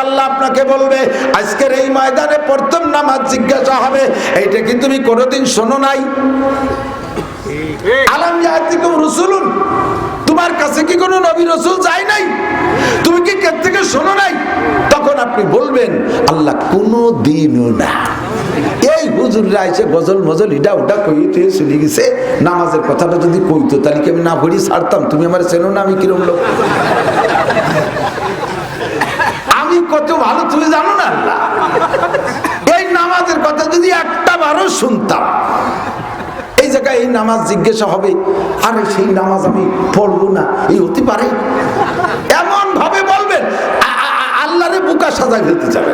আল্লাহ আপনাকে বলবে আজকের এই ময়দানে প্রথম নামাজ জিজ্ঞাসা হবে, এইটা কি তুমি কোনোদিন শোনো নাই? আলাম ইয়াতিকুম রাসূলুন, তোমার কাছে কি কোনো নবী রাসূল যায় নাই? তুমি কি কে থেকে শোনো নাই? তখন আপনি বলবেন আল্লাহ কোনোদিনও না। এই হুজুররা এসে গজল মজল ইডা ওটা কইতে চলে গেছে, নামাজের কথাটা যদি কইতো তাহলে কি আমি না পড়ি ছাড়তাম? তুমি আমার চেনো না আমি কিরম লোক, আমি কত ভালো তুমি জানো না? আল্লাহ এই নামাজের কথা যদি একটা বারও শুনতাম, এই জায়গায় এই নামাজ জিজ্ঞাসা হবে, আরে সেই নামাজ আমি পড়বো না, এই হতে পারে? এমন ভাবে বলবেন আল্লাহরে বুকা সাজায় ফেলতে যাবে,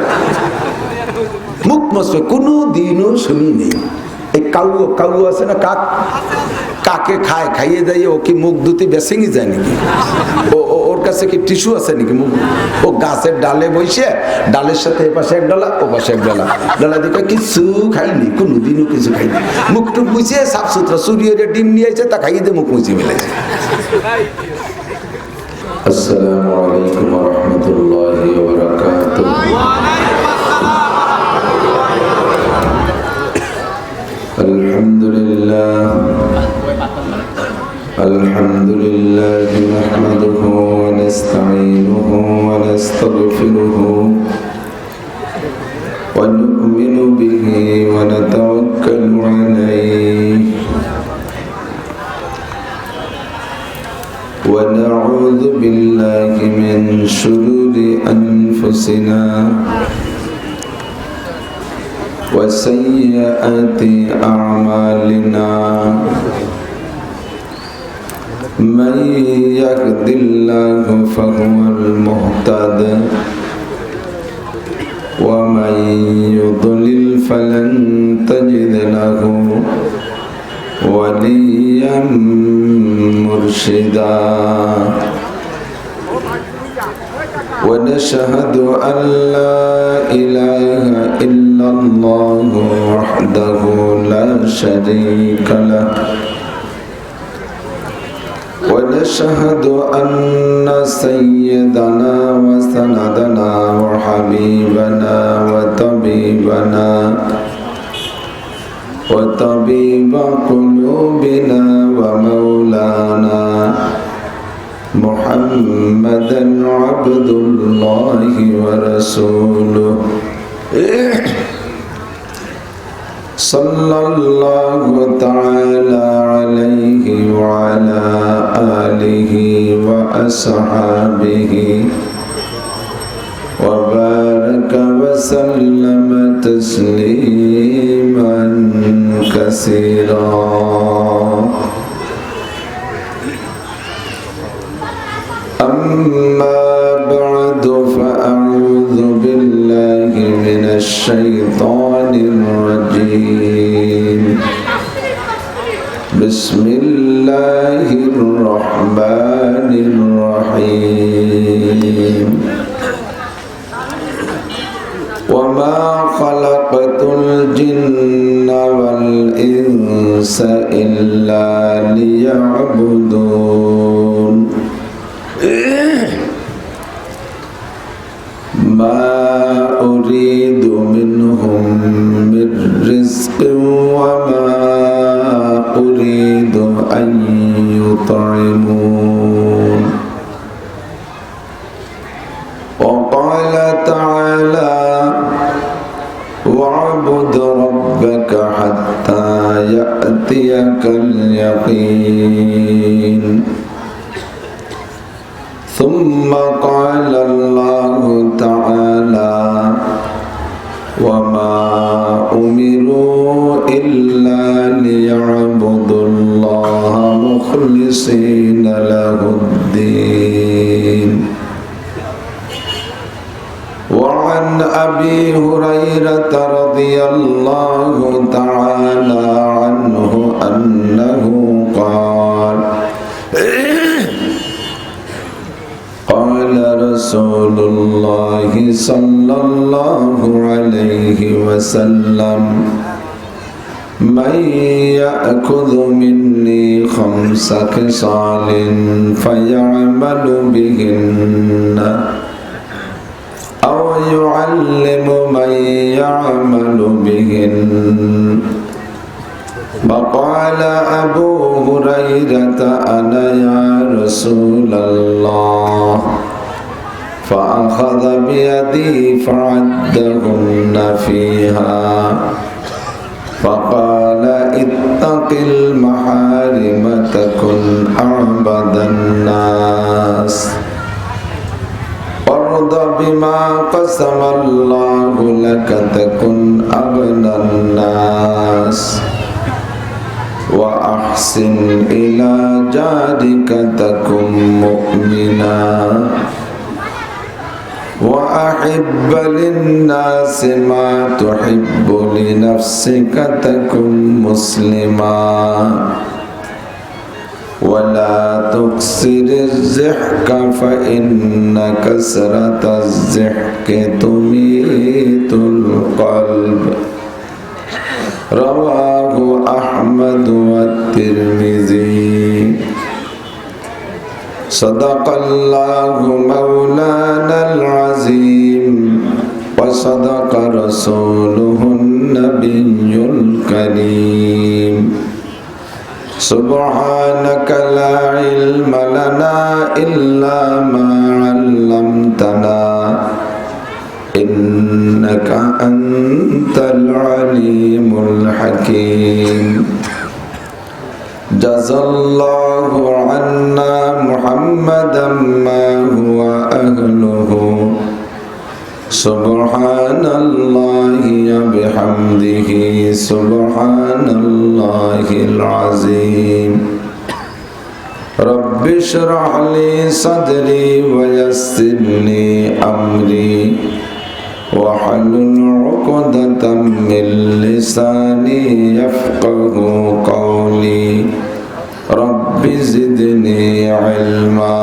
মুখ মসবে কোনো দিনও শুনি নেই। এই কাউ আছে না, কাকে খায়, খাইয়ে দেয়, ও কি মুখ ধুতে বেসেঙে যায় নাকি? ওর কাছে কি টিস্যু আছে নাকি? মুখ ও গাছের ডালে বসে, ডালের সাথে এ পাশে এক ডালা ও পাশে এক ডালা, ডালা দিকে কিছু খাইনি, কোনোদিনও কিছু খাইনি, মুখ টুক মুছিয়ে সাফ সুতরা চুরিয়ে ডিম নিয়ে এসে তা খাইয়ে দিয়ে মুখ মুছিয়ে ফেলেছে। আসসালামু আলাইকুম ওয়া রাহমাতুল্লাহি ওয়া বারাকাতুহু। الحمد لله نحمده ونستعينه ونستغفره ونؤمن به ونتوكل عليه ونعوذ بالله من شرور أنفسنا وسيئات أعمالنا من يهد الله فهو المهتد ومن يضلل فلن تجد له وليا مرشدا ونشهد أن لا إله إلا الله وحده لا شريك له ونشهد أن سيدنا وسندنا وحبيبنا وطبيب قلوبنا ومولانا محمدا عبد الله ورسوله صلى الله تعالى عليه وعلى آله وأصحابه وبارك وسلم تسليما كثيرا. أما بعد فأعوذ بالله من الشيطان الرجيم. بسم الله الرحمن الرحيم. وما خلقت الجن والإنس إلا ليعبدون ما أريد منهم من رزق وما أريد أن يطعمون. وقال تعالى واعبد ربك حتى يأتيك اليقين. ثم قال الله تعالى وما أمروا إلا ليعبدوا الله مخلصين له الدين. وعن أبي هريرة رضي الله تعالى عنه أنه قال قال رسول الله صلى الله عليه وسلم من يأخذ مني 5 خصال فيعمل بهن أو يعلم من يعمل بهن وقال أبو هريرة أنا يا رسول الله فأخذ بيدي فعدهن فيها فقال اتق المحارم تكن أعبد الناس وارض بما قسم الله لك تكن أغنى الناس وأحسن إلى جارك تكن مؤمنا وأحب للناس ما تحب لنفسك تكن مسلما ولا تكسر الضحك فإن كسرة الضحك تميت القلب رواه أحمد والترمذي صدق الله مولانا العظيم وصدق رسوله النبي الكريم سبحانك لا علم لنا إلا ما علمتنا إنك أنت العليم الحكيم جزا الله عنا محمدا ما هو أهله سبحان الله وبحمده سبحان الله العظيم رب اشرح لي صدري ويسر لي أمري واحلل عقدة من لساني يفقه قولي رب زدني علما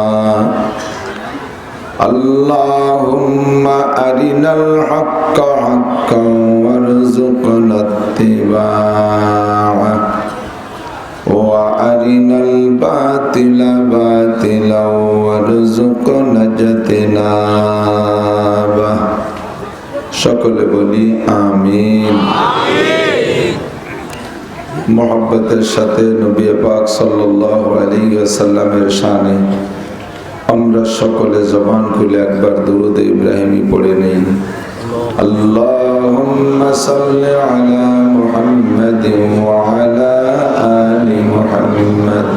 اللهم أرنا الحق حقا وارزقنا اتباعه وأرنا الباطل باطلا وارزقنا اجتنابه সকলে বলি আমিন। মোহাব্বতের সাথে নবী পাক সাল্লাল্লাহু আলাইহি ওয়াসাল্লামের শানে আমরা সকলে জবান খুলে একবার দুরূদ ইব্রাহিমি পড়ে নেই। আল্লাহুম্মা সাল্লি আলা মুহাম্মাদিন ওয়া আলা আলি মুহাম্মাদ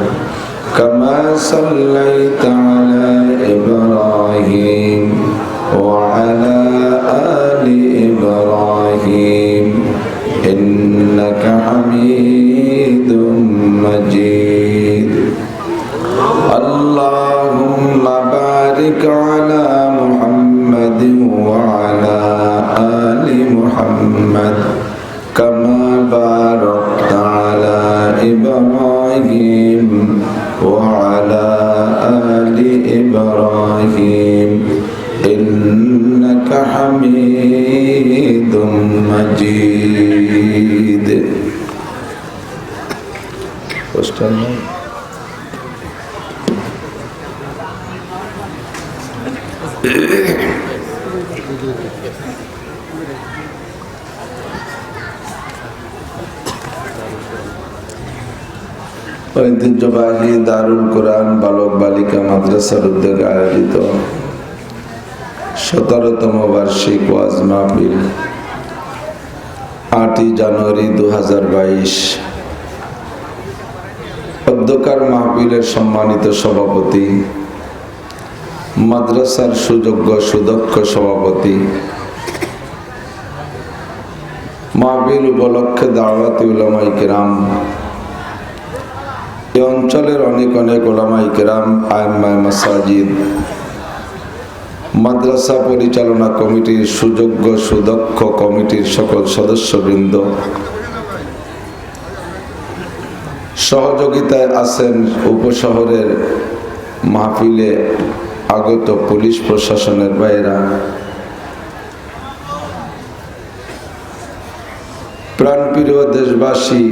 কামা সাল্লাইতা আলা ইব্রাহিম ওয়া আলা আলি ইব্রাহিম ইন্নাকা হামিদুম মাজিদ। আল্লাহুম্মা বারিক আলা মুহাম্মাদিন ওয়া আলা আলি মুহাম্মাদ কামা বারাকতা আলা ইব্রাহিম ওয়া আলা আলি ইব্রাহিম ইন্নাকা হামিদুম মাজিদ। ঐতিহ্যবাহী দারুল কোরআন বালক বালিকা মাদ্রাসার উদ্যোগে আয়োজিত 17তম বার্ষিক ওয়াজ মাহফিল 8 জানুয়ারি 2022। অধ্যকার মাহফিলের সম্মানিত সভাপতি, মাদ্রাসার সুযোগ্য সুদক্ষ সভাপতি, মাহফিল উপলক্ষে দাওয়াতি উলামায়ে কেরাম, এই অঞ্চলের অনেক অনেক উলামায়ে কেরাম, আইম্মায়ে মাসাজিদ, মাদ্রাসা পরিচালনা কমিটির সুযোগ্য সুদক্ষ কমিটির সকল সদস্যবৃন্দ, সহযোগিতায় আছেন উপশহরের মাহফিলে আগত পুলিশ প্রশাসনের ভাইরা, প্রাণপ্রিয় দেশবাসী,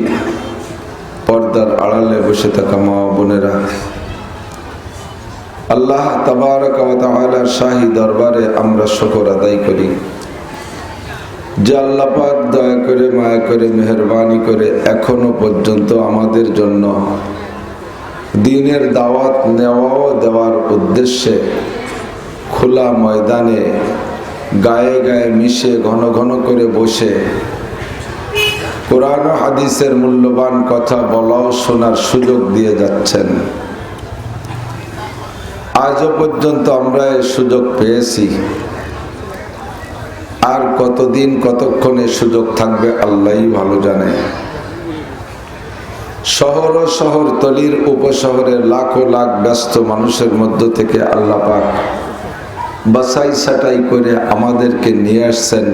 পর্দার আড়ালে বসে থাকা মা বোনেরা, আল্লাহ তাবারক ওয়া তাআলার শাহী দরবারে আমরা শুকর আদায় করি। যে আল্লাহ পাক দয়া করে মায়া করে মেহেরবানি করে এখনো পর্যন্ত আমাদের জন্য দ্বীনের দাওয়াত নেওয়া ও দেওয়ার উদ্দেশ্যে খোলা ময়দানে গায়ে গায়ে মিশে ঘন ঘন করে বসে কোরআন ও হাদিসের মূল্যবান কথা বলা ও শোনার সুযোগ দিয়ে যাচ্ছেন। আজও পর্যন্ত আমরা এই সুযোগ পেয়েছি, আর কতদিন কতক্ষণ এই সুযোগ থাকবে আল্লাহই ভালো জানে। শহর ও শহরতলির উপশহরের লাখো লাখ ব্যস্ত মানুষের মধ্য থেকে আল্লাহ পাক বাছাই ছাঁটাই করে আমাদেরকে নিয়ে আসছেন,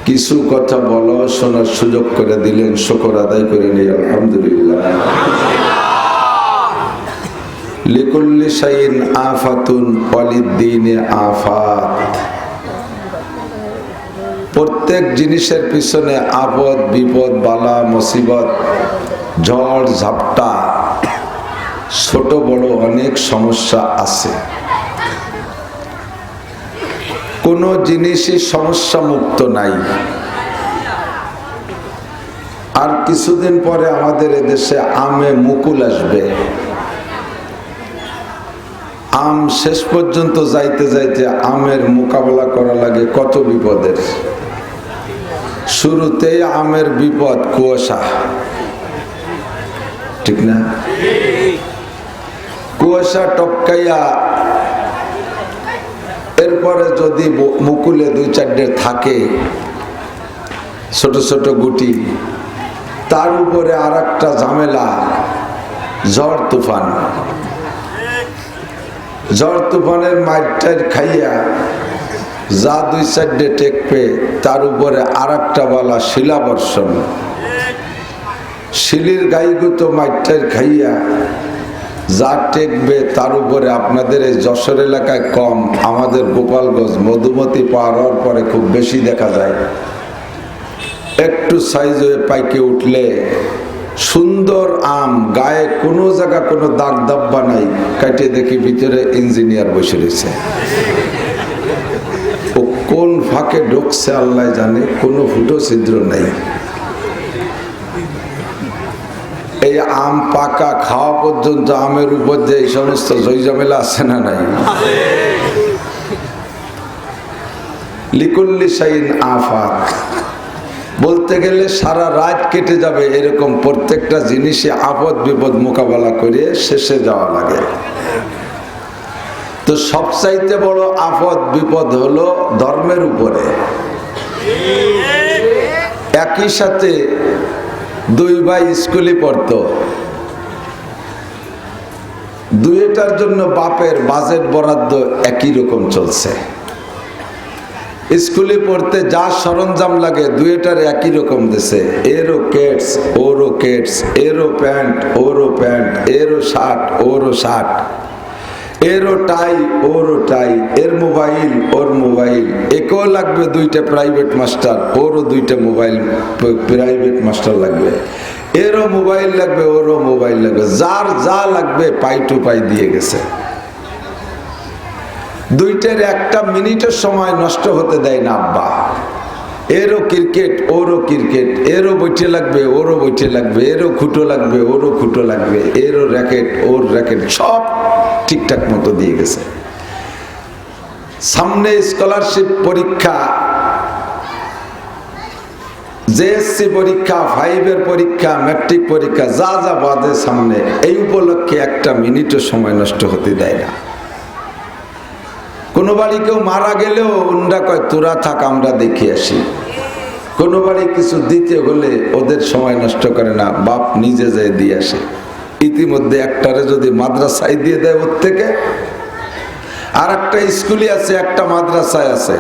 কিছু কথা বলা শোনার সুযোগ করে দিলেন। শুকর আদায় করে নিই আলহামদুলিল্লাহ। লিকুল্লি শাইইন আফাতুন ওয়ালিদ্দীনে আফাত। প্রত্যেক জিনিসের পিছনে আপদ বিপদ বালা মুসিবত ঝড় ঝাপটা ছোট বড় অনেক সমস্যা আছে। কোনো জিনিসই সমস্যা মুক্ত নাই। আর কিছুদিন পরে আমাদের এদেশে আমে মুকুল আসবে। আম শেষ পর্যন্ত যাইতে যাইতে আমের মোকাবেলা করা লাগে কত বিপদের। শুরুতেই আমের বিপদ কুয়াশা, ঠিক না? কুয়াশা টপকাইয়া এরপরে যদি মুকুলে দুই চারটে থাকে ছোট ছোট গুটি, তার উপরে আর একটা ঝামেলা ঝড় তুফান। ঝড় তুফানের মাইটার খাইয়া যা দুই চারটে টেকবে তার উপরে আর একটা বালা শিলাবর্ষণ। শিলির গাইগুতো মাইটার খাইয়া যা টেকবে তার উপরে আপনাদের এই যশোর এলাকায় কম, আমাদের গোপালগঞ্জ মধুমতি পার হওয়ার পরে খুব বেশি দেখা যায়। একটু সাইজ হয়ে পাইকে উঠলে সুন্দর আম, গায়ে কোনো জায়গা কোনো দাগ দাব্বা নাই, কাটে দেখি ভিতরে ইঞ্জিনিয়ার বসে রয়েছে। ও কোন ফাঁকে ঢুকছে আল্লাহ জানে, কোনো ফুটো ছিদ্র নাই। এই আম পাকা খাওয়া পর্যন্ত আমের উপর যে এই সমস্ত জয়জমেলা আছে না নাই? লিকুল্লি শাইইন আফাত বলতে গেলে সারা রাত কেটে যাবে, এরকম প্রত্যেকটা জিনিসে আপদ বিপদ মোকাবেলা করে শেষে যাওয়া লাগে। তো সবচাইতে বড় আপদ বিপদ হলো ধর্মের উপরে। একই সাথে দুই ভাই স্কুলে পড়তো, দুইটার জন্য বাপের বাজেট বরাদ্দ একই রকম চলছে। স্কুলে পড়তে যা সরঞ্জাম লাগে দুইটার একই রকম দিছে। এরও কেটস ওরও কেটস, এরও প্যান্ট ওরও প্যান্ট, এরও শার্ট ওরও শার্ট, এরও টাই ওরও টাই, এর মোবাইল ওর মোবাইল, একেও লাগবে দুইটা প্রাইভেট মাস্টার, ওরও দুইটা মোবাইল প্রাইভেট মাস্টার লাগবে, এরও মোবাইল লাগবে ওরও মোবাইল লাগবে, যার যা লাগবে পাই টু পাই দিয়ে গেছে। দুইটার একটা মিনিটের সময় নষ্ট হতে দেয় না আব্বা। এরও ক্রিকেট ওরও ক্রিকেট, এরও বইটে লাগবে ওরও বইটে লাগবে, এরও খুঁটো লাগবে ওরও খুঁটো লাগবে, এরও র্যাকেট ওর র্যাকেট, সব ঠিকঠাক মতো দিয়ে গেছে। সামনে স্কলারশিপ পরীক্ষা, জেএসসি পরীক্ষা, 5-এর পরীক্ষা, ম্যাট্রিক পরীক্ষা, যা যা বাদে সামনে, এই উপলক্ষে একটা মিনিটও সময় নষ্ট হতে দেয় না। কোনো বাড়ি কেউ মারা গেলেও উন্ডা কয় তোরা থাক আমরা দেখে আসি। কোনো বাড়ি কিছু দিতে হলে ওদের সময় নষ্ট করে না, বাপ নিজে যায় দিয়ে আসে। ইতিমধ্যে একটারে যদি মাদ্রাসায় দিয়ে দেয় ওর থেকে, আর একটা স্কুলে আছে একটা মাদ্রাসায় আছে,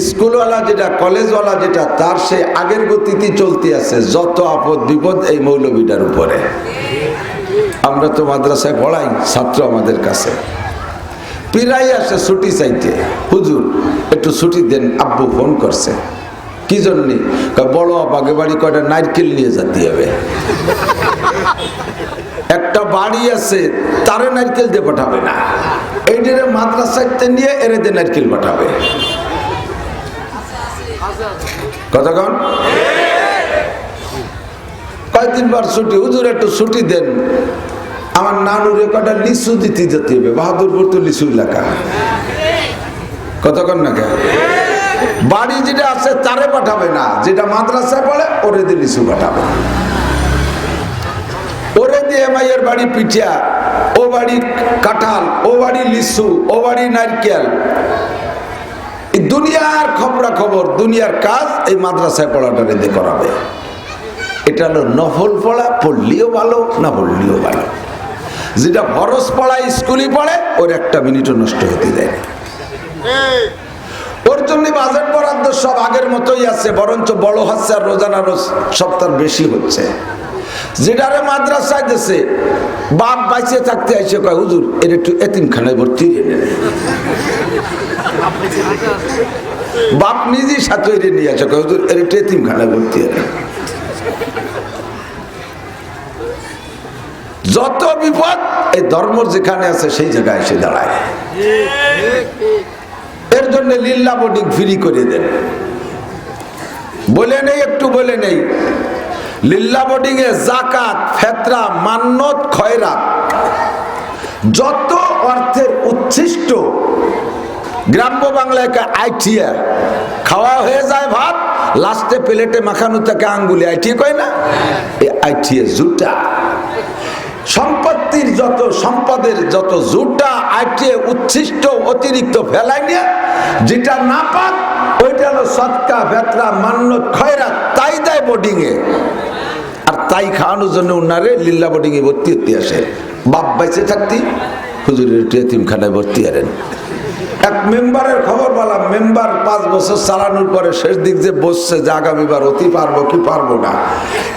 স্কুলওয়ালা যেটা কলেজওয়ালা যেটা তার সে আগের গতিতে চলতে আছে। যত আপদ বিপদ এই মৌলবীটার উপরে। আমরা তো মাদ্রাসায় পড়াই, ছাত্র আমাদের কাছে পিরাই আসে ছুটি চাইতে, হুজুর একটু ছুটি দেন, আব্বু ফোন করছে। কি জন্যে? বড় আগে বাড়ি কয়টা নারকেল নিয়ে যেতে হবে। একটা বাড়ি আছে তারে নারকেল দিয়ে পাঠাবে না, এইটারে মাদ্রাসাতে নিয়ে এরে দিয়ে নারকেল পাঠাবে। কতক্ষণ? কয়েকদিন পর ছুটি, হুজুর একটু ছুটি দেন, আমার নানুরে কটা লিচু দিতে যেতে হবে, বাহাদুরপুর তো লিচু এলাকা। কতক্ষণ না কেন? বাড়ি যেটা আছে তারে পাঠাবে না, যেটা মাদ্রাসায় পড়ে ওরে দিয়ে লিচু পাঠাবে। ওরে দিয়ে মাইয়ের বাড়ি পিঠা, ও বাড়ি কাঁঠাল, ও বাড়ি লিচু, ও বাড়ি নারকেল। দুনিয়ার খবরা খবর, দুনিয়ার কাজ এই মাদ্রাসায় পড়াটা রেদে করাবে। এটা হলো নফল পড়া, পড়লিও ভালো, না পড়লিও ভালো। যেটা ফরজ পড়া স্কুলে পড়ে ওর একটা মিনিটও নষ্ট হতে দেয়। ওর জন্য বাজেট বরাদ্দ সব আগের মতোই আছে, বরঞ্চ বড় হচ্ছে আর রোজানা রোজ সপ্তাহ বেশি হচ্ছে। যেটারে মাদ্রাসায় দিয়েছে বাপ বাইচে থাকতে আইসে কয় হুজুর এর একটু এতিমখানায় ভর্তি এনে, বাপ নিজেই সাথে নিয়ে আসে কয় হুজুর এর একটু এতিমখানায় ভর্তি এনে। যত বিপদ এই ধর্ম যেখানে আছে সেই জায়গায় এসে দাঁড়ায়। এর জন্য লিল্লা বোর্ডিং ফ্রি করে দেন। বলে নেই, একটু বলে নেই, লিল্লা বোর্ডিং এ যাকাত, ফেতরা, মান্নত, খয়রাত যত অর্থের উচ্ছিষ্ট গ্রাম্য বাংলায় আইটিয়া খাওয়া হয়ে যায় ভাত, লাস্টে প্লেটে মাখানো থাকে আঙ্গুলে আইটিয়ে কয় না, এই আইটিয়ে জুটা সম্পত্তির যত সম্পদের যত জুটা আইটিয়ে উচ্ছিষ্ট অতিরিক্ত ফেলাই নিয়ে যেটা না পাক ওইটা হলো সদকা, ফেতরা, মান্নত, খয়রাত, তাই দেয় বোর্ডিং এ। আর তাই খাওয়ানোর জন্য উনারে লিল্লা বোর্ডিং এ ভর্তি হতে আসে। বাপ বাইচে থাকতি হুজুরের এতিমখানায় ভর্তি আরেন। এক মেম্বারের খবর বললাম, মেম্বার 5 বছর চালানোর পরে শেষ দিক যে বসছে যে আগামীবার অতি পারবো কি পারবো না,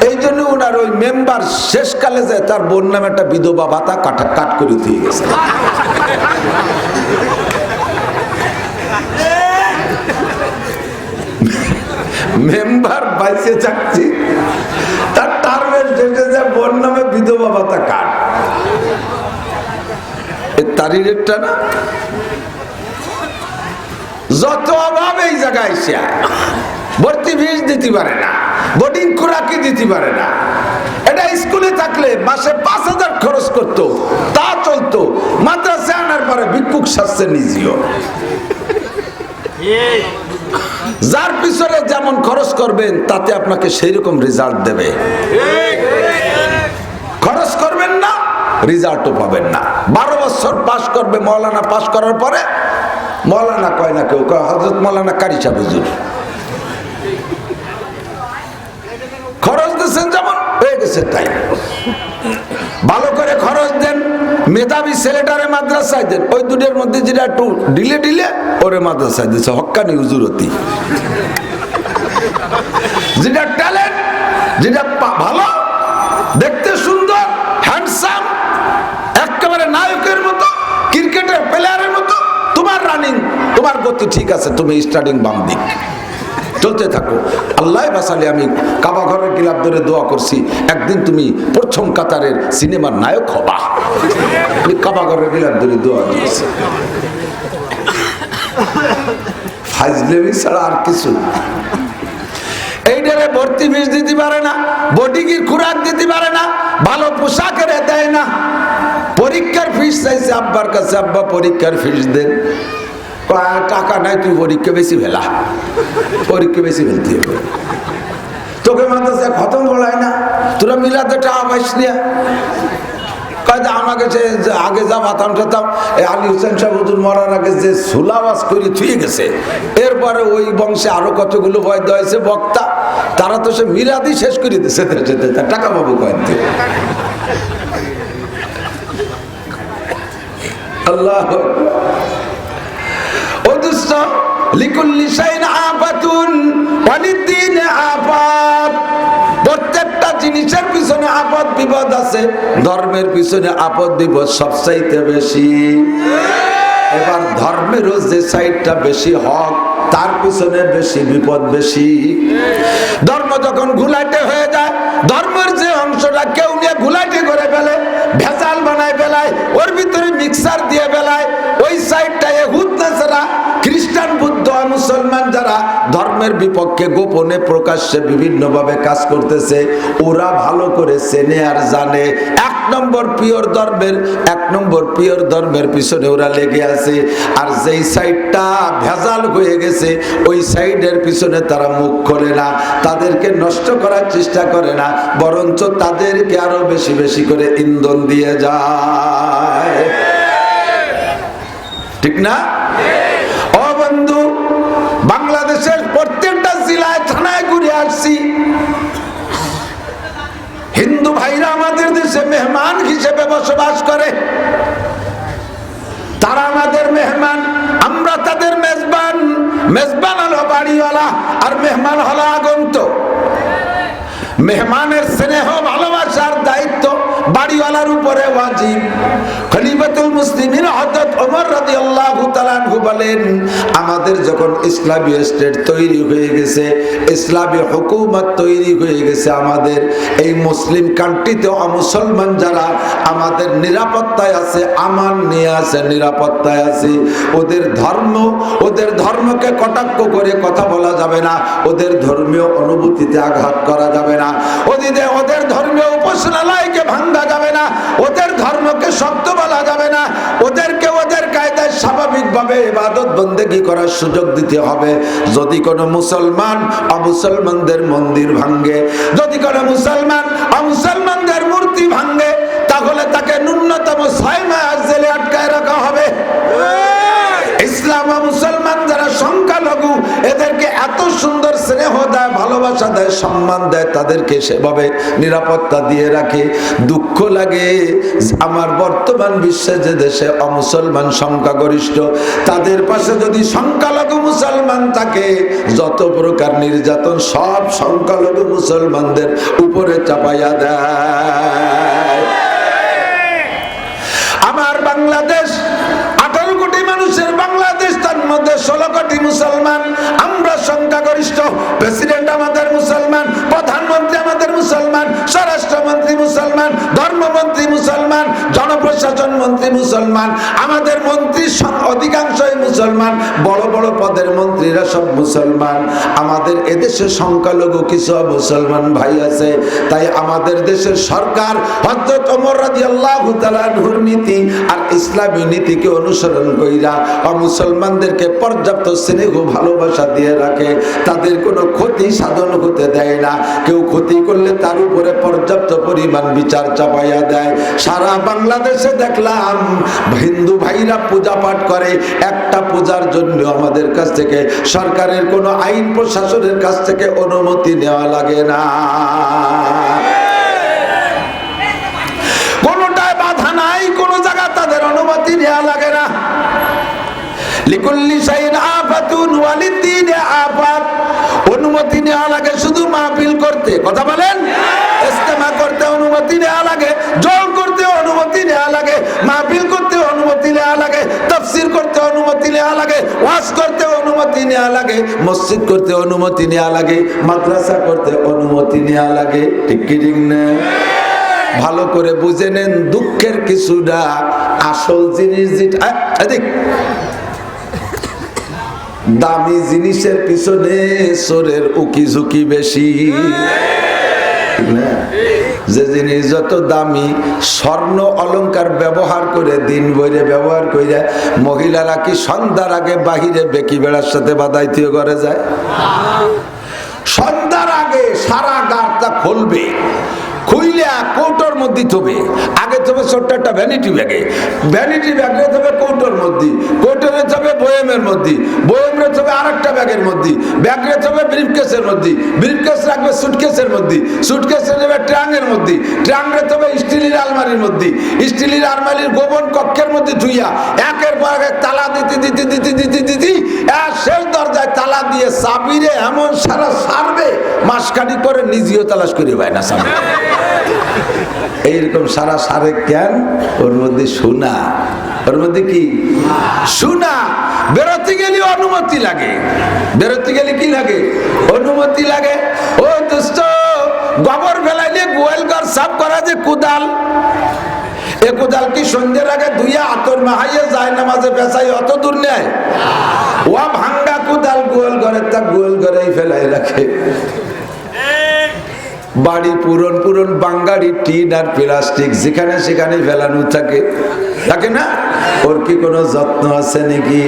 এই জন্য উনার ওই মেম্বার শেষকালে যায় তার বোন নামে একটা বিধবা ভাতা কাট করে দিয়ে গেছে। মেম্বার বাইসে থাকছি তার টার্মের শেষে যায় বোন নামে বিধবা ভাতা কাট। তারই রেটটা না, যত অভাব এই জায়গায় এসে ভর্তি ফিস দিতে পারে না, বোর্ডিং খোরাকি দিতে পারে না। এটা স্কুলে থাকলে মাসে 5,000 খরচ করতো, তা চলতো। মাদ্রাসা আনার পরে ভিক্ষুক শাস্ত্রে নিজেও যার পিছনে যেমন খরচ করবেন তাতে আপনাকে সেই রকম রেজাল্ট দেবে। খরচ করবেন না, রেজাল্টও পাবেন না। 12 বছর পাস করবে, মৌলানা পাস করার পরে মৌলানা কয় না কেউ, কয় হযরত মৌলানা কারি সাহেব হুজুর। খরচ দিচ্ছেন যেমন হয়ে গেছে তাই। ভালো করে খরচ দেন, মেধাবী ছেলেটারে মাদ্রাসায় দেন, ওই দুটোর মধ্যে যেটা একটু ঢিলে ওরে মাদ্রাসায় দিচ্ছে হক্কানি হুজুরতি। যেটা ট্যালেন্ট, যেটা ভালো, দেখতে সুন্দর, হ্যান্ডসাম, একেবারে নায়কের মতো, ক্রিকেটের প্লেয়ারের মতো, তোমার রানিং, তোমার গতি ঠিক আছে, তুমি স্টার্টিং বাম দিক চলতে থাকো। আল্লাহ বাসালে আমি কাবা ঘরের গিলাপ ধরে দোয়া করছি একদিন তুমি প্রথম কাতারের সিনেমার নায়ক হবা। আমি কাবা ঘরের গিলাপ ধরে দোয়া দিয়েছি। ফাজলেমি ছাড়া আর কিছু। এইটারে ভর্তি ফিস দিতে পারে না, বডিগির খুরাক দিতে পারে না, ভালো পোশাকের দেয় না। পরীক্ষার ফিস চাইছে আব্বার কাছে, আব্বা পরীক্ষার ফিস দেন। টাকা নাই, তুই পরীক্ষা বেশি ফেলা, পরীক্ষা বেশি ফেলতে হবে। তোকে মাদ্রাসায় খতম বলায় না, তোরা মিলাতে টাকা পাইস না। আমাকে আগে যা মাতাম টাতাম, আলী হোসেন সাহেব হুজুর মরার আগে যে সুলাবাস করে থুয়ে গেছে, এরপরে ওই বংশে আরো কতগুলো বয়দ হয়েছে বক্তা, তারা তো সে মিলাদি শেষ করে দিচ্ছে, টাকা পাবো কয়েক। আল্লাহ প্রত্যেকটা জিনিসের পিছনে আপদ বিপদ আছে, ধর্মের পিছনে আপদ বিপদ সবচাইতে বেশি। এবার ধর্মেরও যে সাইডটা বেশি হক তার পিছনে বেশি বিপদ বেশি। ধর্ম যখন ঘুলাইটে হয়ে যায়, ধর্মের যে অংশটা কেউ নিয়ে ঘুলাইটে করে ফেলে, ভেজাল বানায় ফেলায়, ওর ভিতরে মিক্সার দিয়ে ফেলায়, ওই সাইডটা ইহুদ নাসারা খ্রিস্টান বুদ্ধ মুসলমান যারা ধর্মের বিপক্ষে গোপনে প্রকাশ্যে বিভিন্নভাবে কাজ করতেছে, ওরা ভালো করে চেনে আর জানে এক নম্বর পিওর ধর্মের পিছনে ওরা লেগে আছে। আর যেই সাইডটা ভেজাল হয়ে গেছে ওই সাইডের পিছনে তারা মুখ খোলে না, তাদেরকে নষ্ট করার চেষ্টা করে না, বরঞ্চ তাদেরকে আরো বেশি বেশি করে ইন্ধন দিয়ে যায়। ঠিক না? ও বন্ধু, বাংলাদেশের প্রত্যেকটা জেলায় থানায় ঘুরে আসছি, হিন্দু ভাইরা আমাদের দেশে মেহমান হিসেবে বসবাস করে। তারা আমাদের মেহমান, আমরা তাদের মেজবান। মেজবান হলো বাড়িওয়ালা আর মেহমান হলো আগন্তুক। মেহমানের স্নেহ ভালোবাসার দায়িত্ব বাড়িওয়ালার উপরে ওয়াজিব। খলিফাতুল মুসলিমিন হযরত ওমর রাদিয়াল্লাহু তাআলা আনহু বলেন, আমাদের যখন ইসলামী স্টেট তৈরি হয়ে গেছে, ইসলামী হুকুমত তৈরি হয়ে গেছে, আমাদের এই মুসলিম কান্ট্রিতে অমুসলমান যারা আমাদের নিরাপত্তায় আছে, আমান নিয়ে আছে, নিরাপত্তায় আছে, ওদের ধর্মকে কটাক্ষ করে কথা বলা যাবে না, ওদের ধর্মীয় অনুভূতিতে আঘাত করা যাবে না, ওদের ধর্মীয় উপাসনালয়কে ভাঙা যাবে না, ওদের ধর্মকে শক্ত বলা যাবে না, ওদেরকে ওদের কায়দায় স্বাভাবিকভাবে ইবাদত বন্দেগী করার সুযোগ দিতে হবে। যদি কোনো মুসলমান অমুসলমানদের মন্দির ভাঙে, যদি কোনো মুসলমান অমুসলমানদের মূর্তি ভাঙে, তাহলে তাকে ন্যূনতম 6 মাস জেলে আটকায় রাখা হবে। ইসলাম ও মুসলমান যারা সংখ্যালঘু, এদেরকে এত সুন্দর স্নেহ দেয়, ভালোবাসা দেয়, সম্মান দেয়, তাদেরকে সেভাবে নিরাপত্তা দিয়ে রাখে। দুঃখ লাগে আমার বর্তমান বিশ্বে যে দেশে অমুসলমান সংখ্যাগরিষ্ঠ, তাদের পাশে যদি সংখ্যালঘু মুসলমান থাকে, যত প্রকার নির্যাতন সব সংখ্যালঘু মুসলমানদের উপরে চাপাইয়া দেয়। আমার বাংলাদেশ 18 কোটি মানুষের বাংলাদেশ, তার মধ্যে 16 কোটি মুসলমান, আমরা সংখ্যাগরিষ্ঠ। প্রেসিডেন্ট আমাদের মুসলমান, প্রধানমন্ত্রী আমাদের মুসলমান, স্বরাষ্ট্রমন্ত্রী মুসলমান, ধর্মমন্ত্রী মুসলমান, জনপ্রশাসন মন্ত্রী মুসলমান, আমাদের মন্ত্রী অধিকাংশই মুসলমান, বড় বড় পদের মন্ত্রীরা সব মুসলমান। আমাদের এদেশে সংখ্যালঘু কিছু মুসলমান ভাই আছে, তাই আমাদের দেশের সরকার হযরত ওমর রাদিয়াল্লাহু তাআলা আনহুর নীতি আর ইসলামী নীতিকে অনুসরণ কইরা মুসলমানদেরকে পর্যাপ্ত স্নেহ ভালোবাসা দিয়ে রাখে, তাদের কোনো ক্ষতি সাধন হতে দেয় না। কেউ ক্ষতি করলে তার উপরে পর্যাপ্ত পরিমাণ বিচার চাপাইয়া দেয়। সারা বাংলাদেশে দেখলাম হিন্দু ভাইরা পূজা পাঠ করে, একটা পূজার জন্য আমাদের কাছ থেকে সরকারের কোনো আইন প্রশাসনের কাছ থেকে অনুমতি নেওয়া লাগে না, কোনোটায় বাধা নাই, কোনো জায়গা তাদের অনুমতি নেওয়া লাগে না। লিকুল্লি শাইইন আফাতুন ওয়ালিদ্দীনে আফাত, অনুমতি নেওয়া লাগে শুধু মাহফিল করতে, কথা বলেন, ইজতেমা করতে অনুমতি নেওয়া লাগে, জল করতে অনুমতি নেওয়া লাগে, মাহফিল করতে অনুমতি নেওয়া লাগে, তাফসীর করতে অনুমতি নেওয়া লাগে, ওয়াজ করতে অনুমতি নেওয়া লাগে, মসজিদ করতে অনুমতি নেওয়া লাগে, মাদ্রাসা করতে অনুমতি নেওয়া লাগে। ঠিক কি ঠিক না? ভালো করে বুঝে নেন, দুঃখের কিছুটা আসল জিনিস যেটা দামি জিনিসের পিছনে চোরের উকি ঝুঁকি বেশি। যে জিনিস যত দামি, স্বর্ণ অলংকার ব্যবহার করে দিন ভরে ব্যবহার করে, মহিলারা কি সন্ধ্যার আগে বাহিরে বেকি বেড়ার সাথে বাদাইতীয় করে যায়? সন্ধ্যার আগে সারা গাড়টা খুলবে, খুইলে কৌটোর মধ্যে থবে, আগে থবে ছোট্ট একটা ভ্যানিটি ব্যাগে, ভ্যানিটি ব্যাগে থবে কৌটোর মধ্যে, কৌটোরে থবে বয়েমের মধ্যে, বয়েমরে থবে আর একটা ব্যাগের মধ্যে, ব্যাগরে থবে ব্রিফকেসের মধ্যে, ব্রিফকেস রাখবে সুটকেসের মধ্যে, সুটকেসে নেবে ট্রাঙ্গের মধ্যে, ট্রাঙ্গরে থবে স্টিলের আলমারির মধ্যে, স্টিলের আলমারির গোপন কক্ষের মধ্যে ধুইয়া একের পর এক তালা দিতে দিতে দিতে দিতে দিতে আর শেষ দরজায় তালা দিয়ে চাবিরে এমন সারা সারবে, মাসখানি পরে নিজেও তালাশ করে পায় না সামনে। এইরকম সারা সারে কেন? ওর মধ্যে সোনা, ওর মধ্যে কি সোনা। বেরোতে গেলে অনুমতি লাগে, বেরোতে গেলে কি লাগে? অনুমতি লাগে। ও দোস্ত, গোবর ফেলাইলে গোয়াল ঘর সাফ করা যে কোদাল, এ কোদাল কি সন্ধ্যের আগে ধুইয়া আতর মাহাইয়ে যায় নামাজে পেঁচাই অত দূর নেয়? ও ভাঙ্গা কোদাল কোদাল গোয়াল ঘরে তা গোয়াল ঘরেই ফেলাই রাখে। বাড়ি পুরন পুরন বাঙ্গারি টিন আর প্লাস্টিক যেখানে সেখানে ফেলানো থাকে, থাকে না? ওর কি কোনো যত্ন আছে নাকি?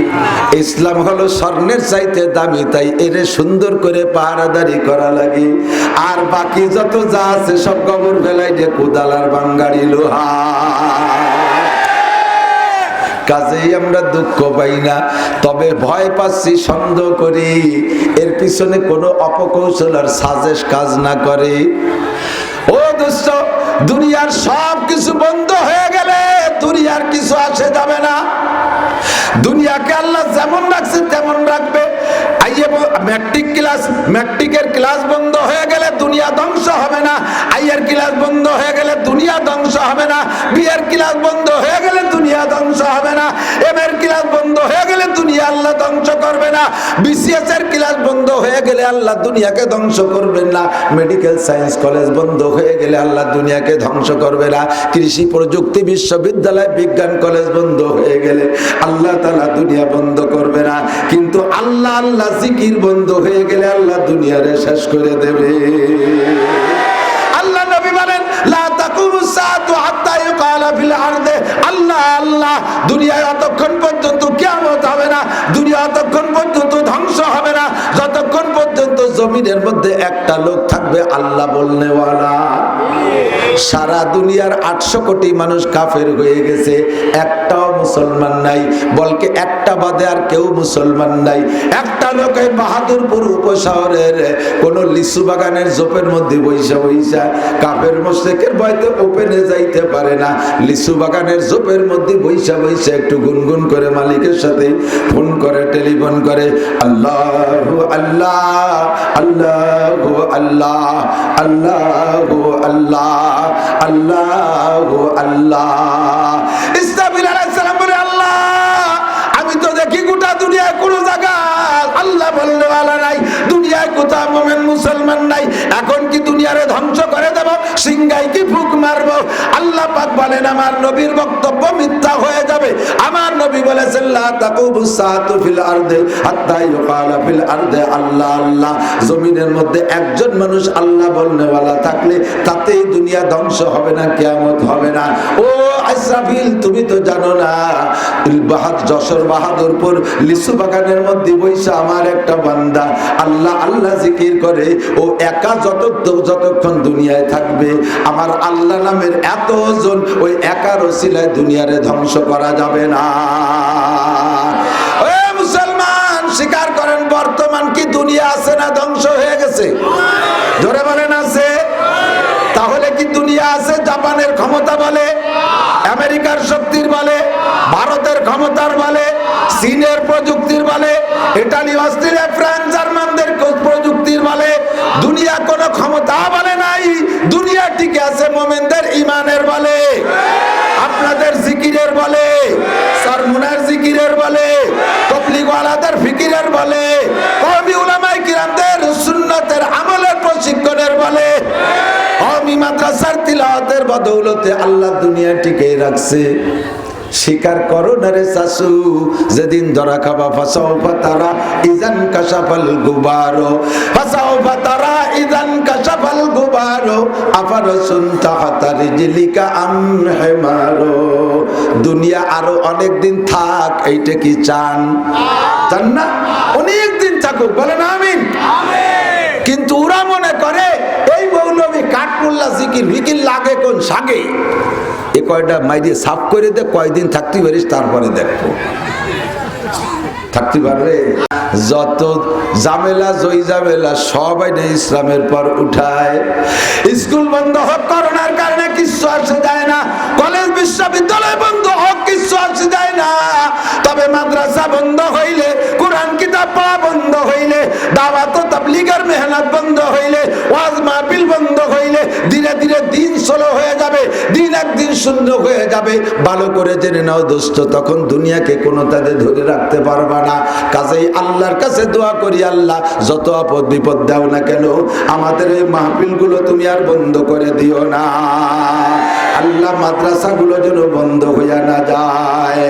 ইসলাম হলো স্বর্ণের চাইতে দামি, তাই এরে সুন্দর করে পাহারাদারি করা লাগে। আর বাকি যত যা আছে সব কবর ফেলাই দিয়ে কোদাল আর বাঙ্গারি লোহা। কাজেই আমরা দুঃখ পাই না, তবে ভয় পাচ্ছি, সন্দেহ করি এর পিছনে কোনো অপকৌশল আর সাজেশ কাজ না করে। ও দোস্ত, দুনিয়ার সব কিছু বন্ধ হয়ে গেলে দুনিয়ার কিছু আসে যাবে না। দুনিয়াকে আল্লাহ যেমন রাখছে তেমন রাখবে। ম্যাট্রিকের ক্লাস বন্ধ হয়ে গেলে দুনিয়া ধ্বংস হবে না। আইয়ের ক্লাস বন্ধ হয়ে গেলে দুনিয়া ধ্বংস হবে না। বিয়ের ক্লাস বন্ধ হয়ে গেলে দুনিয়া ধ্বংস হবে না। এম এর ক্লাস বন্ধ হয়ে গেলে দুনিয়া আল্লাহ ধ্বংস করবে না। বিসিএস এর ক্লাস বন্ধ হয়ে গেলে আল্লাহ দুনিয়াকে ধ্বংস করবেন না। মেডিকেল সায়েন্স কলেজ বন্ধ হয়ে গেলে আল্লাহ দুনিয়াকে ধ্বংস করবে না। কৃষি প্রযুক্তি বিশ্ববিদ্যালয় বিজ্ঞান কলেজ বন্ধ হয়ে গেলে আল্লাহ তাআলা দুনিয়া বন্ধ করবে না। কিন্তু আল্লাহ আল্লাহ জিকির বন্ধ হয়ে গেলে আল্লাহ দুনিয়ারে শেষ করে দেবে। আল্লাহ নবী বলেন, লা তাকুমুস সাআতু হাত্তা ইউকালা ফিল আরদে, আল্লাহ আল্লাহ, দুনিয়ায় অতক্ষণ পর্যন্ত কিয়ামত হবে না, দুনিয়া অতক্ষণ পর্যন্ত ধ্বংস হবে না যতক্ষণ পর্যন্ত জমিনের মধ্যে একটা লোক থাকবে আল্লাহ বলনেওয়ালা। সারা দুনিয়ার 800 কোটি মানুষ কাফের হয়ে গেছে, একটাও মুসলমান নাই, বলকে একটা বাদে আর কেউ মুসলমান নাই। একটা লোক এই বাহাদুরপুর উপশহরের কোন লিচু বাগানের ঝোপের মধ্যে বৈশা বৈশা কাফের মুশরিকের ভয়তে ওপেনে যাইতে পারে না, লিচু বাগানের ঝোপের মধ্যে বৈশা বৈশা একটু গুনগুন করে মালিকের সাথে ফোন করে, টেলিফোন করে, আল্লাহু আল্লাহ আল্লাহু আল্লাহ আল্লাহু আল্লাহ আল্লাহু আল্লাহ। ইসরাফিল আলাইহিস সালাম বলে, আল্লাহ আমি তো দেখি গোটা দুনিয়ায় কোন জায়গা আল্লাহ বলনেওয়ালা নাই, দুনিয়ায় কোথাও মুমিন মুসলমান নাই, এখন কি দুনিয়ারে ধ্বংস করে দেব, সিংহায় কি ফুক মারব? আল্লাহ পাক বলেন, আমার নবীর বক্তব্য মিথ্যা হয়ে যাবে। আমার নবী বলেছেন, লা তাকুমুস সাআতু ফিল আরদি হাত্তা ইউকালা ফিল আরদি আল্লাহ আল্লাহ। জমিনের মধ্যে একজন মানুষ আল্লাহ বলনেওয়ালা থাকলে তাতেই দুনিয়া ধ্বংস হবে না, কিয়ামত হবে না। ও ইসরাফিল, তুমি তো জানো না, যশোর বাহাদুরপুর লিচু বাগানের মধ্যে বৈশা আমার একটা বান্দা আল্লাহ আল্লাহ জিকির করে, ও একা যতক্ষণ দুনিয়ায় থাকবে আমার আল্লাহ নামের এত ওজন, ওই একার ওসিলায় দুনিয়ারে ধ্বংস করা যাবে না। ও মুসলমান, স্বীকার করেন বর্তমান কি দুনিয়া আছে না ধ্বংস হয়ে গেছে? জোরে বলেন আছে? তাহলে কি দুনিয়া আছে জাপানের ক্ষমতা বলে, আমেরিকার শক্তির বলে, ভারতের ক্ষমতার বলে, চীনের প্রযুক্তির বলে, ইটালি, অস্ট্রেলিয়া, ফ্রান্স, জার্মানদের প্রযুক্তির বলে? দুনিয়া কোনো ক্ষমতা বলে নাই, দুনিয়া টিকে আছে মোমেনদের ইমানের বলে, আপনাদের জিকিরের বলে, সরমুনার জিকিরের বলে, তবলিগওয়ালাদের ফিকিরের বলে, কওমি উলামায়ে কিরামদের সুন্নতের আমলের প্রশিক্ষণের বলে, কওমি মাদ্রাসার তিলাওয়াতের বদৌলতে আল্লাহ দুনিয়া টিকে রাখছে। স্বীকার করো না রে শাশু, যেদিন ধরা খাবা ফাসাউফা তারা ইজান কাশাফাল গুবারো, ফাসাউফা তারা ইজান কাশাফাল গুবারো আফারসুন তাহাতা রিজলিকা আম হিমারো। দুনিয়া আরো অনেক দিন থাক, এইটা কি চান? চান না? অনেক দিন থাকুক, বলেন আমিন। কিন্তু ওরা মনে করে এই মৌলবী কাঠমোল্লা জিকির ভিকির লাগে কোন সাগে, এ কয়টা মাইরে সাফ করে দে, কয়দিন থাকতে পারিস তারপরে দেখবো। থাকতে পারবে? যত ঝামেলা জয় ঝামেলা সবাই ইসলামের পর উঠায়। স্কুল বন্ধ হোক করোনার কারণে কিছু আসে যায় না, কলেজ বিশ্ববিদ্যালয় বন্ধ হোক কিছু আসে যায় না, তবে মাদ্রাসা বন্ধ হইলে, কোরআন কিতাব পড়া বন্ধ হইলে, দাওয়াত ও তাবলীগের মেহনত বন্ধ হইলে, ওয়াজ মাহফিল বন্ধ হইলে ধীরে ধীরে দিন স্লো হয়ে যাবে, দিন একদিন শূন্য হয়ে যাবে। ভালো করে জেনে নাও দোস্ত, তখন দুনিয়াকে কোনো তাদের ধরে রাখতে পারবা না। কাজেই আল্লাহর কাছে দোয়া করি, আল্লাহ যত আপদ বিপদ দাও না কেন আমাদের এই মাহফিলগুলো তুমি আর বন্ধ করে দিও না। আল্লাহ মাদ্রাসাগুলো যেন বন্ধ হইয়া না যায়।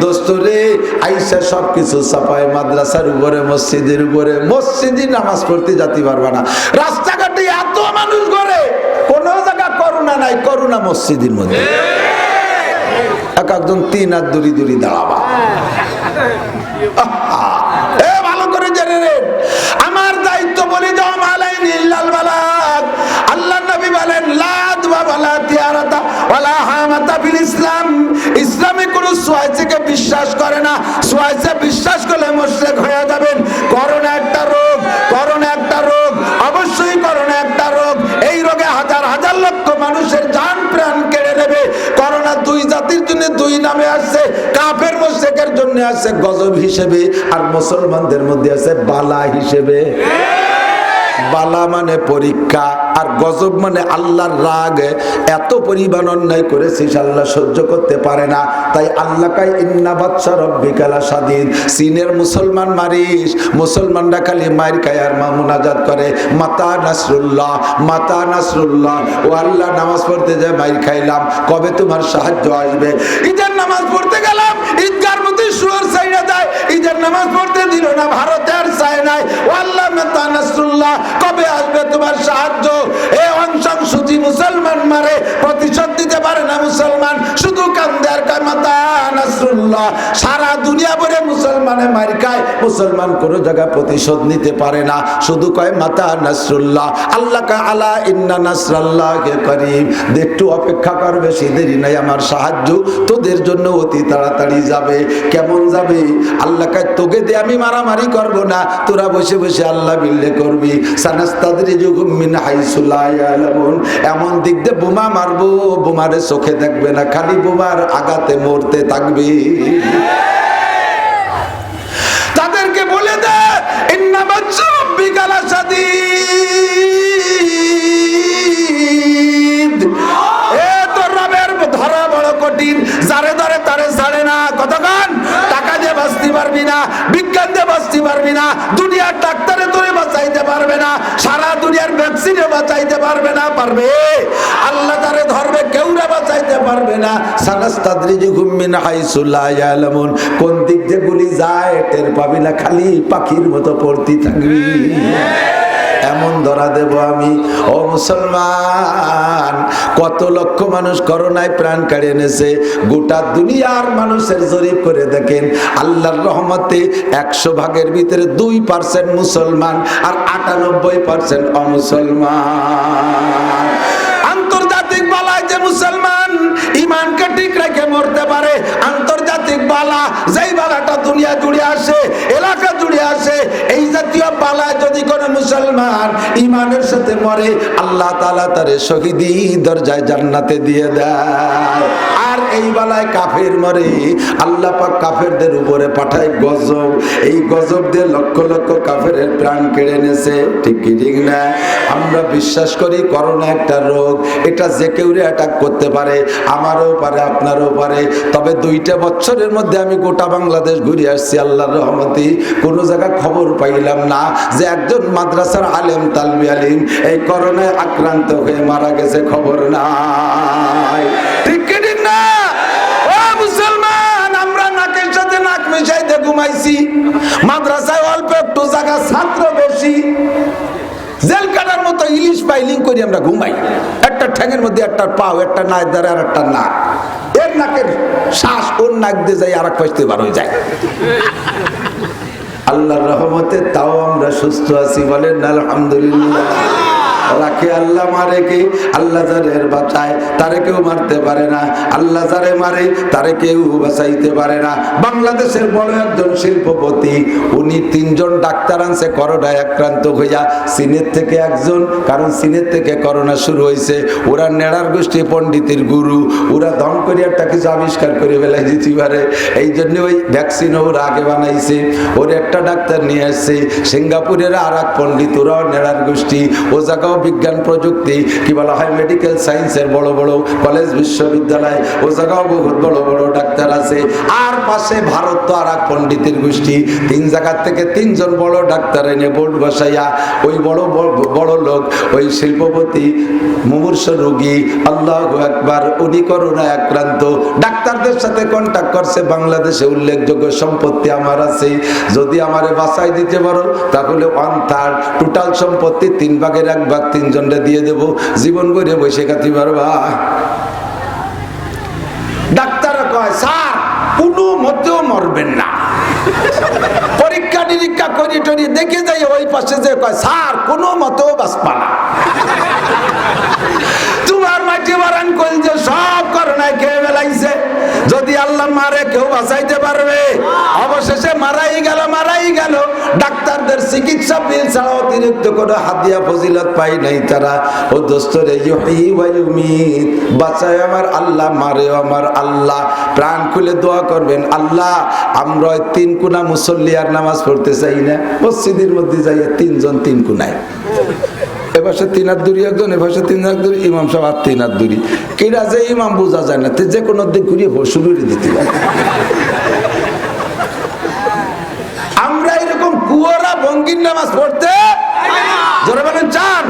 দোস্তরে আইসা সবকিছু চাপায় মাদ্রাসার উপরে, মসজিদের উপরে। মসজিদে নামাজ পড়তে যেতে পারবে না। রাস্তাঘাটে এত মানুষ ঘরে, কোন জায়গা করোনা নাই, করোনা মসজিদের মধ্যে। এক একজন 3 হাত দূরি দূরি দাঁড়াবা। ভালো করে জেনে নেন, আমার দায়িত্ব বলে যাও মালাইনি ইল্লাল বালাগ। আল্লাহ নবী বলেন লা আদওয়া ওয়ালা তিয়ারাতা ওয়ালা হামাতা ফিল ইসলাম। ইসলামে কোন সুয়াইসকে বিশ্বাস করে না। সুয়াইসে বিশ্বাস করলে মুশরিক হয়ে যাবেন। করোনা একটা রোগ, করোনা একটা রোগ, অবশ্যই করোনা একটা রোগ। এই রোগে হাজার হাজার লক্ষ মানুষের জান প্রাণ কেড়ে নেবে। করোনা 2 জাতির জন্য 2 নামে আসছে। কাফের মুশরিকের জন্য আছে গজব হিসেবে, আর মুসলমানদের মধ্যে আছে বালা হিসেবে। বালা মানে পরীক্ষা, আর গজব মানে আল্লাহর রাগ। এত পরিমাণ অন্যায় করেছিস, আল্লাহ সহ্য করতে পারে না। তাই আল্লাহ কয় ইন্না বাতশা রাব্বিকা লাশাদীদ। চীনের মুসলমান মারিস, মুসলমানরা খালি মার খায় আর মুনাজাত করে মাতা নাসরুল্লাহ, মাতা নাসরুল্লাহ। ও আল্লাহ, নামাজ পড়তে যায় মার খাইলাম, কবে তোমার সাহায্য আসবে? ঈদের নামাজ পড়তে গেলাম, ঈদগার মধ্যে শুয়োর চাইরা যায়, ঈদের নামাজ পড়তে দিল না, ভারতে আর চায় নাই। ও আল্লাহ, মাতা নাসরুল্লাহ, কবে আসবে তোমার সাহায্য? এই অংশংসুচি মুসলমান মারে, প্রতিশোধ দিতে পারে না মুসলমান, শুধু কান্দে আর কয় মাতা নাসরুল্লাহ। সারা দুনিয়া ভরে মুসলমানে মার খায়, মুসলমান কোনো জায়গা প্রতিশোধ নিতে পারে না, শুধু কয় মাতা নাসরুল্লাহ। আল্লাহ কয় আলা ইন্না নাসরাল্লাহি করিব। একটু অপেক্ষা কর, বেশি দেরি নাই, আমার সাহায্য তোদের জন্য অতি তাড়াতাড়ি যাবে। কেমন যাবে? আল্লাহ কয় তোকে দিয়ে আমি মারামারি করব না, তোরা বসে বসে আল্লাহ বিল্লে করবি। সানাস্তাদরিজুহুম মিন হাইসু লা ইয়ালামুন। এমন দিক দিয়ে বোমা মারবো, বোমারে চোখে দেখবে না, খালি বোমার আঘাতে মরতে থাকবে। তাদেরকে বলে দে ইন্না বাতশা রাব্বিকা লাশাদীদ। এ তোর রবের ধরা বড় কঠিন, যারে ধরে তারে ছাড়ে না। কতক্ষণ? টাকা দিয়ে বাঁচতে পারবি না, বিজ্ঞান দিয়ে বাঁচতে পারবি না, দুনিয়ার ডাক্তারে তোরে বাঁচাইতে পারবে না, সারা দুনিয়ার ভ্যাকসিনে বাঁচাইতে পারবে না। পারবে? আল্লাহ তারে ধরবে, কেউ রে বাঁচাইতে পারবে না। সানাস্তাদরিজুহুম মিন হাইসু লা ইয়ালামুন। কোন দিক দিয়ে গুলি যায় টের পাবি না, খালি পাখির মতো পড়তে থাকবি। এমন ধরা দেব আমি। ও মুসলমান, কত লক্ষ মানুষ করোনায় প্রাণ কাড়ে এনেছে। গোটা দুনিয়ার মানুষের জরিপ করে দেখেন, আল্লাহর রহমতে 100 ভাগের ভিতরে 2% মুসলমান আর 98% অমুসলমান। আন্তর্জাতিক বালায় যে মুসলমান ইমানকে ঠিক রেখে মরতে পারে, আন্তর্জাতিক বালা যেই বালাটা দুনিয়া জুড়ে আসে, এলাকা জুড়ে আসে, এই জাতীয় বালায় যদি কোনো মুসলমান ইমানের সাথে মরে, আল্লাহ তাআলা তারে শহীদি দরজায় জান্নাতে দিয়ে দেয়। আর এই বালায় কাফের মরে, আল্লাহ পাক কাফেরদের উপরে পাঠায় গজব। এই গজব দিয়ে লক্ষ লক্ষ কাফেরের প্রাণ কেড়ে নেছে। ঠিক কি ঠিক না? আমরা বিশ্বাস করি করোনা একটা রোগ, এটা যে কেউ অ্যাটাক করতে পারে, আমারও পারে, আপনারও পারে। তবে 2টা বছরের মধ্যে আমি গোটা বাংলাদেশ ঘুরে আসছি, আল্লাহর রহমতে কোনো জায়গায় খবর পাইলাম না যে একজন মাদ্রাসার আলেম, তালবি আলিম এই করোনায় আক্রান্ত হয়ে মারা গেছে, খবর নাই। ঠিক কি ঠিক না? ও মুসলমান, আমরা নাকের সাথে নাক মিশাইতে ঘুমাইছি। মাদ্রাসায় অল্প একটু জায়গা, ছাত্র বেশি, জেল কাটার মতো ইলিশ পাইলিং করে আমরা ঘুমাই। একটা ঠ্যাঙের মধ্যে একটা পাও, একটা নাক দ্বারা আর একটা নাক, এর নাকের শ্বাস ওর নাক দিয়ে যায়, আর এক পাশে বার হয়ে যায়। আল্লাহর রহমতে তাও আমরা সুস্থ আছি, বলেন আলহামদুলিল্লাহ। রাখে আল্লাহ, মারে কে? আল্লাহ যারে বাঁচায় তারে কেউ মারতে পারে না, আল্লাহ যারে মারে তারে কেউ বাঁচাইতে পারে না। বাংলাদেশের বড় একজন শিল্পপতি, উনি 3 জন ডাক্তার আনছে করোনায় আক্রান্ত হইয়া। চীনের থেকে একজন, কারণ চীনের থেকে করোনা শুরু হয়েছে, ওরা নেড়ার গোষ্ঠী পণ্ডিতের গুরু, ওরা দম করে একটা কিছু আবিষ্কার করে ফেলাই দিতে পারে। এই জন্য ওই ভ্যাকসিনও ওরা আগে বানাইছে। ওর একটা ডাক্তার নিয়ে আসছে সিঙ্গাপুরের, আর এক পণ্ডিত, ওরাও নেড়ার গোষ্ঠী, ও জায়গাও বিজ্ঞান প্রযুক্তি, কি বলা হয় মেডিকেল সায়েন্সের বড় বড় কলেজ বিশ্ববিদ্যালয়, ও জায়গাও বহুত বড় বড় ডাক্তার আছে। আর পাশে ভারত তো আর এক পণ্ডিতের গোষ্ঠী, 3 জায়গার থেকে 3 জন বড় ডাক্তার এনে বোর্ড বসাইয়া ওই বড় বড় লোক, ওই শিল্পপতি মুমূর্ষ রোগী, আল্লাহু আকবার, উনি করোনা আক্রান্ত, ডাক্তারদের সাথে কন্টাক্ট করছে, বাংলাদেশে উল্লেখযোগ্য সম্পত্তি আমার আছে, যদি আমারে বাঁচাই দিতে পারো তাহলে 1/3 টোটাল সম্পত্তি 3 ভাগের 1 ভাগ 3 জনরে দিয়ে দেব, জীবন করে বসে খাতে পারবা। ডাক্তার কয় স্যার কোনো মতেও মরবেন না, পরীক্ষা নিরীক্ষা করি টরি দেখে যাই, ওই পাশে যে কয় স্যার কোনো মতেও বাঁচবা না, তোমার মাটি বারান কইল যে সব করোনায় খেয়ে ফেলাইছে, যদি আল্লাহ মারে কেউ বাঁচাইতে পারবে? অবশেষে মারাই গেল। ডাক্তারদের চিকিৎসা বিল ছাড়া অতিরিক্ত কোনো হাদিয়া ফজিলত পাই নাই তারা। ও দোস্তরে ইউহয়ী ওয়া ইউমীত, বাঁচায় আমার আল্লাহ, মারেও আমার আল্লাহ। প্রাণ খুলে দোয়া করবেন, আল্লাহ আমরা 3 কোনা মুসল্লি আর নামাজ পড়তে চাই না, মসজিদের মধ্যে যাইয়া 3 জন 3 কোনায়, এপাশে 3 হাত দূরি একজন, এপাশে 3 হাত দূরি, ইমাম সাহেব আর 3 হাত দূরি, কিরা যে ইমাম বোঝা যায় না, যে কোনো দিক ঘুরিয়ে শুরু দিতে পারে। আমরা এরকম কুয়ারা ভঙ্গির নামাজ পড়তে জোরে বলেন চান,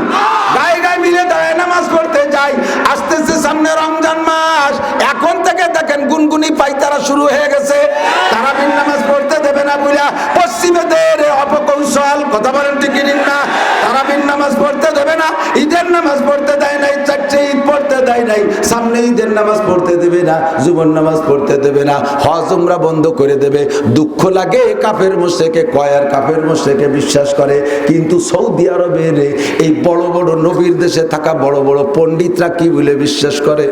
গায়ে গায়ে মিলে দাঁড়ায় নামাজ পড়তে যাই। আসতেছে সামনে রমজান মাস, এখন থেকে দেখেন গুনগুনি পাইতারা শুরু হয়ে গেছে, তারাবির নামাজ পড়তে দেবে না বুঝা পশ্চিমেদের অপকৌশল, কথা বলেন ঠিক না? তারাবির নামাজ পড়তে দেবে না, ঈদের নামাজ পড়তে দেয় নাই, 4টে ঈদ পড়তে দেয় নাই, সামনে ঈদের নামাজ পড়তে দেবে না, জুমার নামাজ পড়তে দেবে না, হজ উমরা বন্ধ করে দেবে। দুঃখ লাগে কাফের মুশরিকে কয়, আর কাফের মুশরিকে বিশ্বাস করে। কিন্তু সৌদি আরবের এই বড় বড় নবীর দেশে থাকা বড় বড় পণ্ডিতরা কি বলে বিশ্বাস করে?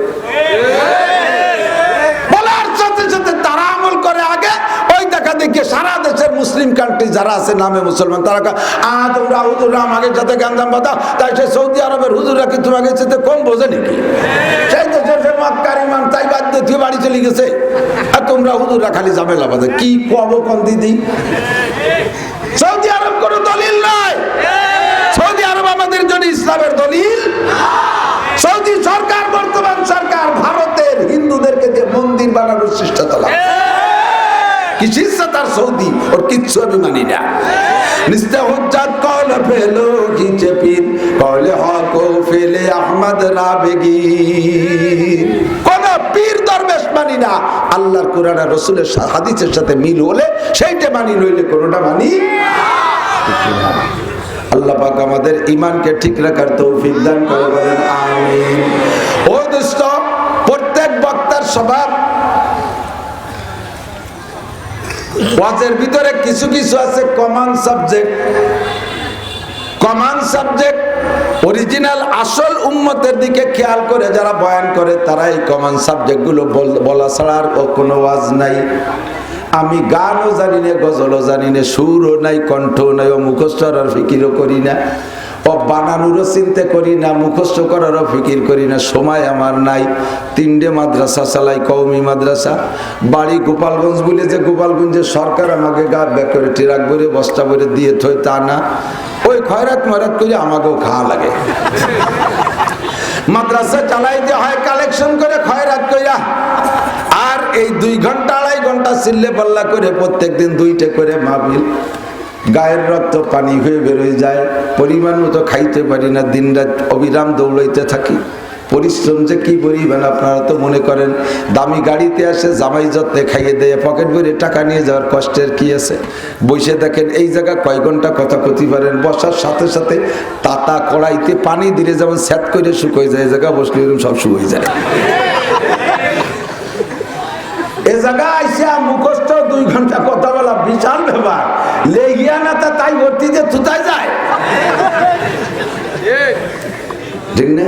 বলার সাথে সাথে তারা আমল করে আগে। ওই দেখা দেখে সারা দেশের মুসলিম কান্ট্রি যারা আছে নামে মুসলমান, তারা তোমরা হুজুররা আমাকে যাতে গান্ধাম বাধা, তাই সে সৌদি আরবের হুজুররা কি তোমাকে সাথে কম বোঝে নাকি? সেই দেশের সে মক্কার ইমাম তাই বাদ দিয়ে বাড়ি চলে গেছে, আর তোমরা হুজুররা খালি ঝামেলা বাধে। কি কব কোন দিদি? সৌদি আরব কোনো দলিল নয়, সৌদি আরব আমাদের জন্য ইসলামের দলিল। সৌদি সরকার, বর্তমান সরকার ভারতের হিন্দুদেরকে যে মন্দির বানানোর চেষ্টা চালাচ্ছে, কি শিষ্য তার সৌদি, ওর কিচ্ছু আমি মানি না। নিস্তে হুজ্জাত কল ফেলো ঘিচে পীর, কলে হক ফেলে আহমদ রাবেগি, কোন পীর দরবেশ মানি না। আল্লাহর কোরআন আর রাসূলের হাদিসের সাথে মিল হলে সেইটা মানি, নইলে কোনটা মানি না। আল্লাহ পাক আমাদের ঈমানকে ঠিক রাখার তৌফিক দান করে, বলেন আমিন। ও দোস্ত, প্রত্যেক বক্তার স্বভাব, ওয়াজের ভিতরে কিছু কিছু আছে common subject. Common subject original আসল উম্মতের দিকে খেয়াল করে যারা বয়ান করে, তারা এই কমন সাবজেক্ট গুলো বলা ছাড়া আর কোনো ওয়াজ নাই। আমি গানও জানি না, গজলও জানি না, সুরও নাই, কণ্ঠও নাই, ও মুখস্থ আর ফিকিরও করি না, ও বানানোরও চিন্তা করি না, মুখস্থ করারও ফিকির করি না, সময় আমার নাই। 3টে মাদ্রাসা চালাই, কওমি মাদ্রাসা। বাড়ি গোপালগঞ্জ বলে যে গোপালগঞ্জের সরকার আমাকে গা ব্যাক করে ট্রাক ভরে বস্তা ভরে দিয়ে থই, তা না, ওই খয়রাত ময়রাত করে আমাকেও খাওয়া লাগে। মাদ্রাসা চালাইতে হয় কালেকশন করে, খয়রাত কইরা। আর এই 2 ঘন্টা 2.5 ঘন্টা চিল্লে পাল্লা করে প্রত্যেকদিন 2টে করে মাহফিল, গায়ের রক্ত পানি হয়ে বেরোয় যায়, পরিমাণ মতো খাইতে পারি না, দিন রাত অবিরাম দৌড়াইতে থাকি। পরিশ্রম যে কি পরিমাণ, আপনারা তো মনে করেন দামি গাড়িতে আসে জামাই যত্নে খাইয়ে দেয়, পকেট ভরে টাকা নিয়ে যাওয়ার কষ্টের কি আছে? বসে দেখেন এই জায়গা কয় ঘন্টা কথা কতি পারেন, বসার সাথে সাথে তাতা কড়াইতে পানি দিলে যেমন স্যাট করে শুকিয়ে যায়, এই জায়গা বসলে এরকম সব শুকিয়ে যায়। এ জায়গা আইসা মুখস্থ 2 ঘন্টা কথা বলা বিশাল ব্যাপার, লেগিয়া না তা তাই ভর্তি যে থুতায় যায়, ঠিক না?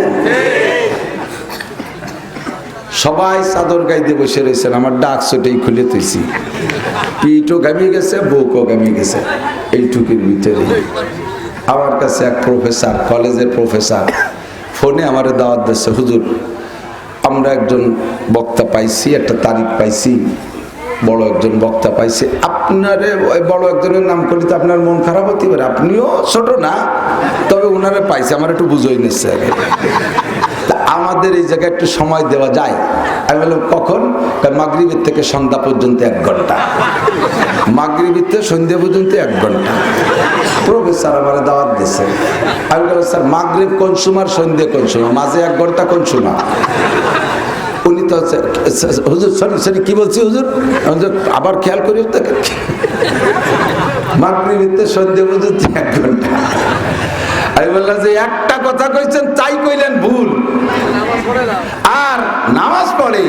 সবাই চাদর গাইতে বসে রয়েছেন, আমার ডাক ছোটেই খুলে তুইছি, পিঠও গামিয়ে গেছে, বউকও গামিয়ে গেছে। এইটুকুর ভিতরে আমার কাছে এক প্রফেসর, কলেজের প্রফেসর, ফোনে আমার দাওয়াত দিচ্ছে, হুজুর আমরা একজন বক্তা পাইছি, একটা তারিখ পাইছি, বড় একজন বক্তা পাইছে, আপনারে ওই বড় একজনের নাম করলে তো আপনার মন খারাপ হতে পারে, আপনিও ছোট না, তবে ওনারে পাইছে, আমার একটু বুঝোই নিচ্ছে আগে। আমাদের এই জায়গায় একটু সময় দেওয়া যায়। আমি বললাম কখন? মাগরিবের থেকে সন্ধ্যা পর্যন্ত 1 ঘন্টা, মাগরিবের থেকে সন্ধ্যা পর্যন্ত 1 ঘন্টা। প্রফেসর আমার দাওয়াত দিচ্ছে। আমি বললাম স্যার মাগরিব কোন সময়, সন্ধ্যা কোন সময়, মাঝে 1 ঘন্টা কোন সময়? উনি তো হুজুর সরি কি বলছি হুজুর, আবার খেয়াল করি, মাগরিবের থেকে সন্ধ্যা পর্যন্ত 1 ঘন্টা। আমি বললাম যে একটা কথা কইছেন তাই কইলেন ভুল, আর নামাজ পড়ে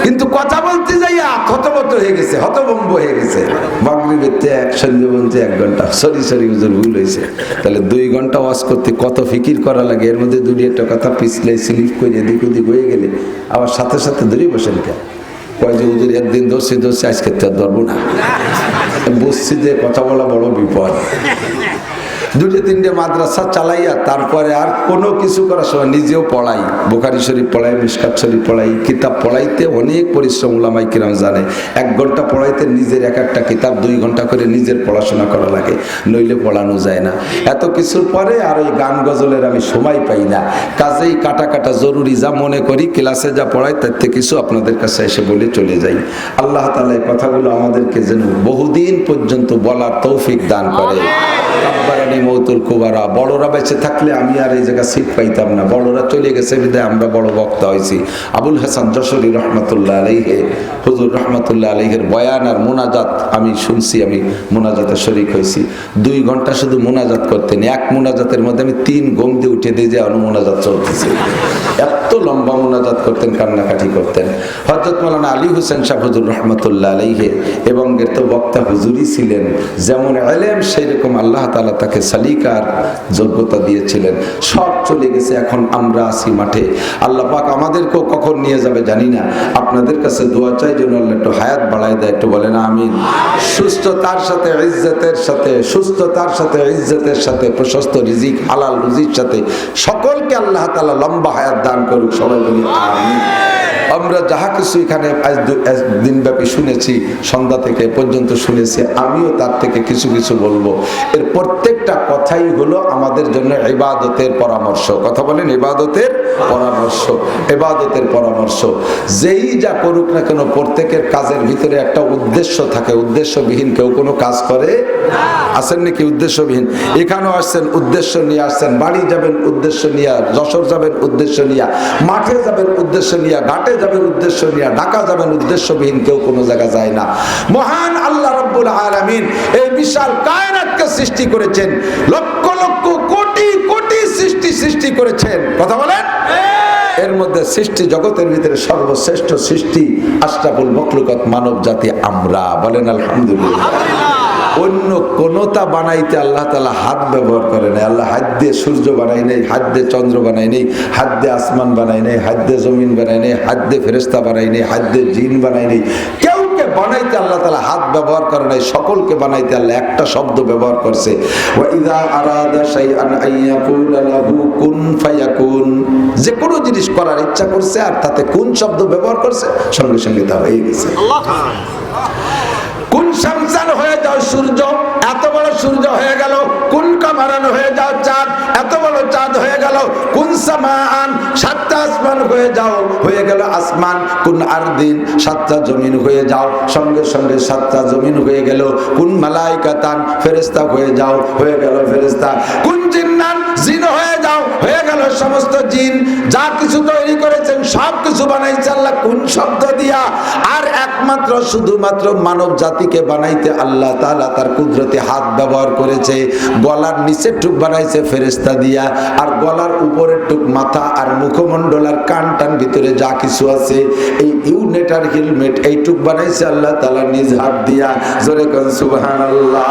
কিন্তু কথা বলতে যাইয়া হতবত হয়ে গেছে, হতভম্ব হয়ে গেছে। মাগরিবের থেকে সন্ধ্যা পর্যন্ত 1 ঘন্টা, সরি হুজুর ভুল হয়েছে। তাহলে 2 ঘন্টা ওয়াজ করতে কত ফিকির করা লাগে, এর মধ্যে 2-1টা কথা পিছলে স্লিপ করে এদিক ওদিক হয়ে গেলে আবার সাথে সাথে ধরে বসেন কেন? কয় যে হুজুর একদিন দোষে আজকে তো ধরবো না। বুঝছি যে কথা বলা বড় বিপদ। 2-3টে মাদ্রাসা চালাইয়া তারপরে আর কোনো কিছু করার সময় নিজেও পড়াই, বুখারী শরীফ পড়াই, মিশকাত শরীফ পড়াই। কিতাব পড়াইতে অনেক পরিশ্রম, উলামায়ে কিরাম জানে। 1 ঘন্টা পড়াইতে নিজের এক একটা কিতাব 2 ঘন্টা করে নিজের পড়াশোনা করা লাগে, নইলে পড়ানো যায় না। এত কিছুর পরে আর ওই গান গজলের আমি সময় পাই না, কাজেই কাটা জরুরি যা মনে করি ক্লাসে যা পড়াই তার থেকে কিছু আপনাদের কাছে এসে বলে চলে যাই। আল্লাহ তাআলা এই কথাগুলো আমাদেরকে যেন বহুদিন পর্যন্ত বলার তৌফিক দান করে। মৌতুল কুবারা, বড়রা বেঁচে থাকলে আমি আর এই জায়গা সিট পাইতাম না, বড়রা চলে গেছে বিধায় আমরা বড় বক্তা হয়েছি। আবুল হাসান যশোরী রহমাতুল্লাহ আলাইহি, হুজুর রহমাতুল্লাহ আলাইহির বয়ান আর মুনাজাত আমি শুনছি, আমি মুনাজাতে শরীক হয়েছি। 2 ঘন্টা শুধু মুনাজাত করতেন, এক মুনাজাতের মধ্যে আমি 3 ঘুম দিয়ে উঠে দিয়ে যে মুনাজাত চলতেছে, এত লম্বা মুনাজাত করতেন, কান্নাকাটি করতেন। হযরত মাওলানা আলী হোসেন শাহ হুজুর রহমাতুল্লাহ আলাইহি এবং এর তো বক্তা হুজুরই ছিলেন, যেমন ইলম সেই রকম আল্লাহ তাআলা তাকে সালিকার যোগ্যতা দিয়েছিলেন। সব চলে গেছে, এখন আমরা আছি মাঠে। আল্লাহ পাক আমাদেরকেও কখন নিয়ে যাবে জানি না। আপনাদের কাছে দোয়া চাই যেন আল্লাহ একটু হায়াত বাড়ায় দেয়, একটু বলেন আমিন। সুস্থতার সাথে ইজ্জতের সাথে, সুস্থতার সাথে ইজ্জতের সাথে, প্রশস্ত রিজিক হালাল রুজির সাথে সকলকে আল্লাহ তাআলা লম্বা হায়াত দান করুক, সবাই বলি আমিন। আমরা যাহা কিছু এখানে আজ দিনব্যাপী শুনেছি, সন্ধ্যা থেকে পর্যন্ত শুনেছি, আমিও তার থেকে কিছু কিছু বলবো। এর প্রত্যেকটা কথাই হলো আমাদের জন্য ইবাদতের পরামর্শ। কথা বলেন, ইবাদতের পরামর্শ, ইবাদতের পরামর্শ। যেই যা করুক না কেন, প্রত্যেকের কাজের ভিতরে একটা উদ্দেশ্য থাকে। উদ্দেশ্যবিহীন কেউ কোনো কাজ করে আসেন নাকি? উদ্দেশ্যবিহীন এখানেও আসছেন, উদ্দেশ্য নিয়ে আসছেন। বাড়ি যাবেন উদ্দেশ্য নিয়ে, যশোর যাবেন উদ্দেশ্য নিয়ে, মাঠে যাবেন উদ্দেশ্য নিয়ে, ঘাটে যাবেন উদ্দেশ্য নিয়ে, ঢাকা যাবেন উদ্দেশ্যবিহীন কেউ কোনো জায়গা যায় না। মহান আল্লাহ রাব্বুল আলামিন এই বিশাল কায়নাতকে সৃষ্টি করেছেন, লক্ষ লক্ষ কোটি কোটি সৃষ্টি করেছেন। কথা বলেন, এর মধ্যে সৃষ্টি জগতের ভিতরে সর্বশ্রেষ্ঠ সৃষ্টি আশরাফুল মখলুকাত মানব জাতি আমরা। বলেন আলহামদুলিল্লাহ। অন্য কোনটা বানাইতে আল্লাহ তাআলা হাত ব্যবহার করে নাই। আল্লাহ হাত দিয়ে সূর্য বানাই নাই, হাত দিয়ে চন্দ্র বানাই নাই, হাত দিয়ে আসমান বানাই নাই, হাত দিয়ে জমিন বানাই নাই, হাত দিয়ে ফেরেশতা বানাই নাই, হাত দিয়ে জিন বানাই নাই। কেউকে বানাইতে আল্লাহ তাআলা হাত ব্যবহার করে নাই। সকলকে বানাইতে আল্লাহ একটা শব্দ ব্যবহার করছে, ওয়া ইযা আরাদা শাইআন আইয়াকুলা লাহু কুন ফায়াকুন। যে কোনো জিনিস করার ইচ্ছা করছে আর তাতে কোন শব্দ ব্যবহার করছে, সঙ্গে সঙ্গে তা হয়ে গেছে। আল্লাহ কোন শামসান হয়ে যাও সূর্য, এত বড় সূর্য হয়ে গেল। কোন কামারান হয়ে যাও চাঁদ, এত বড় চাঁদ হয়ে গেল। কোন সামান, 7টা আসমান হয়ে যাও, হয়ে গেল আসমান। কোন আরদিন, 7টা জমিন হয়ে যাও, সঙ্গে সঙ্গে 7টা জমিন হয়ে গেল। কোন মালাইকাতান, ফেরেশতা হয়ে যাও, হয়ে গেল ফেরেশতা। কোন জিন্নান, জিন হয়ে যাও, হয়ে গেল সমস্ত জিন। যা কিছু তৈরি করেছেন সব কিছু বানাইছে আল্লাহ কোন শব্দ দিয়া? আর একমাত্র শুধুমাত্র মানব জাতিকে বানাইতে আল্লাহ তাআলা তার কুদরতি হাত ব্যবহার করেছে। গলার নিচের টুক বানাইছে ফেরেশতা দিয়া, আর গলার উপরের টুক মাথা আর মুখমণ্ডল আর কান টান ভিতরে যা কিছু আছে, এই ইউনিট আর হেলমেট এইটুক বানাইছে আল্লাহ তাআলা নিজ হাত দিয়া। জোরে কোন সুবহানাল্লাহ।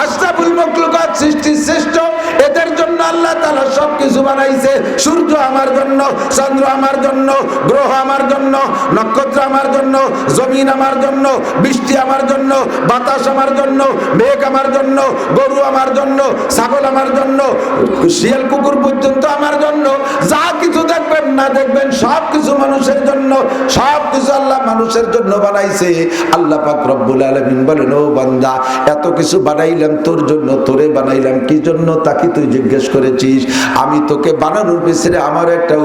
আশরাফুল মাখলুকাত সৃষ্টি শ্রেষ্ঠ, এদের জন্য আল্লাহ তাআলা সবকিছু বানাইছে। সূর্য আমার জন্য, চন্দ্র আমার জন্য, গ্রহ আমার জন্য, নক্ষত্র আমার জন্য, জমিন আমার জন্য, বৃষ্টি আমার জন্য, বাতাস আমার জন্য, মেঘ আমার জন্য, গরু আমার জন্য, ছাগল আমার জন্য, শিয়াল কুকুর পর্যন্ত আমার জন্য। যা কিছু দেখবেন না দেখবেন সব কিছু মানুষের জন্য, সব কিছু আল্লাহ মানুষের জন্য বানাইছে। আল্লাহ পাক রব্বুল আলামিন বলেন, ও বান্দা, এত কিছু বানাইলাম তোর জন্য, তোরে বানাইলাম কি জন্য তা কি তুই জিজ্ঞেস করেছিস? আমি তোকে বানানোর পিছনে আমার একটা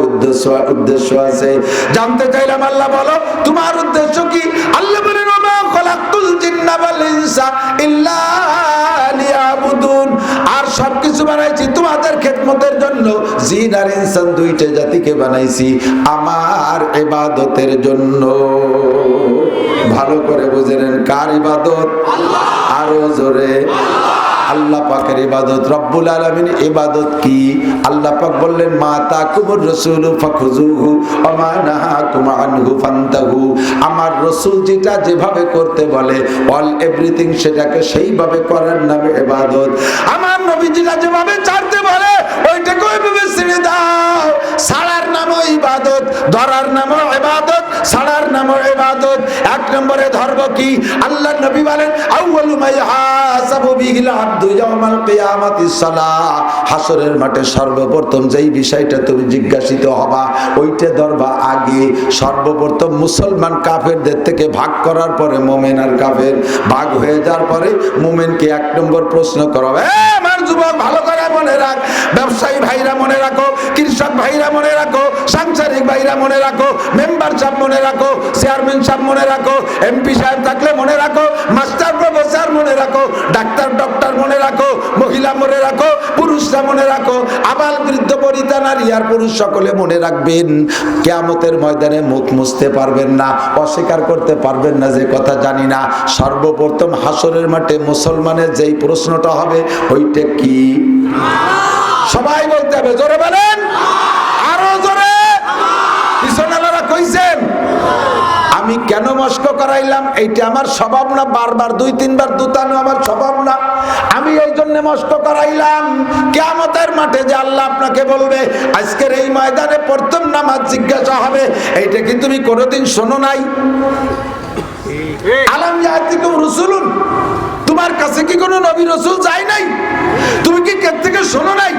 উদ্দেশ্য আছে। জানতে চাইলাম, আল্লাহ বলো তোমার উদ্দেশ্য কি? আল্লাহ বলেন, ওমা খলাকতুল জিন্না ওয়াল ইনসা ইল্লা লিয়াবুদুন। আর সবকিছু বানাইছি তোমাদের খেদমতের জন্য। জিন আর ইনসান দুইটা জাতিকে বানাইছি আমার ইবাদতের জন্য। ভালো করে বুঝে নেন, কার ইবাদত? আল্লাহ। আরো জোরে আল্লাহ পাকের ইবাদত। রব্বুল আলামিন ইবাদত কি? আল্লাহ পাক বললেন, মা তাকুমুর রাসূলু ফাখুযুহু ওয়া মা নাহাকুম আনহু ফান্তাহু। আমার রাসূল যেটা যেভাবে করতে বলে অল এভরিথিং সেটাকে সেইভাবে করার নাম ইবাদত। আমার নবী যেটা যেভাবে ছাড়তে বলে ওইটাকে ওইভাবে ছেড়ে দাও। ছাড়ার নামও ইবাদত, ধরার নামও ইবাদত, ছাড়ার নামও ইবাদত। এক নম্বরে ধর্ম কি? আল্লাহ নবী বলেন, আউয়ালু মা ইয়াহাসাবু বিহিল আবদু ইয়াউমাল কিয়ামাতিস সালাহ। হাসরের মাঠে সর্বপ্রথম যেই বিষয়টা তুমি জিজ্ঞাসিত হবা ওইটা ধরবা আগে। সর্বপ্রথম মুসলমান কাফেরদের থেকে ভাগ করার পরে মুমিন আর কাফের ভাগ হয়ে যাওয়ার পরে মুমিনকে এক নম্বর প্রশ্ন করবে। আমার যুবক ভালো করে মনে রাখ, ব্যবসায়ী ভাইরা মনে রাখো, কৃষক ভাইরা মনে রাখো, সাংসারিক ভাইরা মনে রাখো, মেম্বার সাহেব মনে রাখো, চেয়ারম্যান সাহেব মনে রাখো, এমপি সাহেব থাকলে মনে রাখো, মাস্টার প্রফেসর মনে রাখো, ডাক্তার ডক্টর মনে রাখো, মহিলা মনে রাখো, পুরুষরা মনে রাখো, আবাল বৃদ্ধ বনিতা নারী আর পুরুষ সকলে মনে রাখবেন। কিয়ামতের ময়দানে মুখ মুছতে পারবেন না, অস্বীকার করতে পারবেন না যে কথা জানি না। সর্বপ্রথম হাসরের মাঠে মুসলমানের যেই প্রশ্নটা হবে ওইটা কি? সবাই বলতে হবে, জোরে বলেন, আরো জোরে। পিছনেরা কইছেন আমি কেন মস্ক করাইলাম? এইটা আমার স্বভাব না, বারবার দুই তিনবার দুতানো আমার স্বভাব না। আমি এই জন্য মস্ক করাইলাম, কিয়ামতের মাঠে যে আল্লাহ আপনাকে বলবে আজকের এই ময়দানে প্রথম নামাজ জিজ্ঞাসা হবে, এইটা কি তুমি কোনোদিন শোনো নাই? আলাম ইয়াতিকুম রাসূলুন, তোমার কাছে কি কোনো নবী রাসূল যায় নাই? তুমি কি কে থেকে শোনো নাই?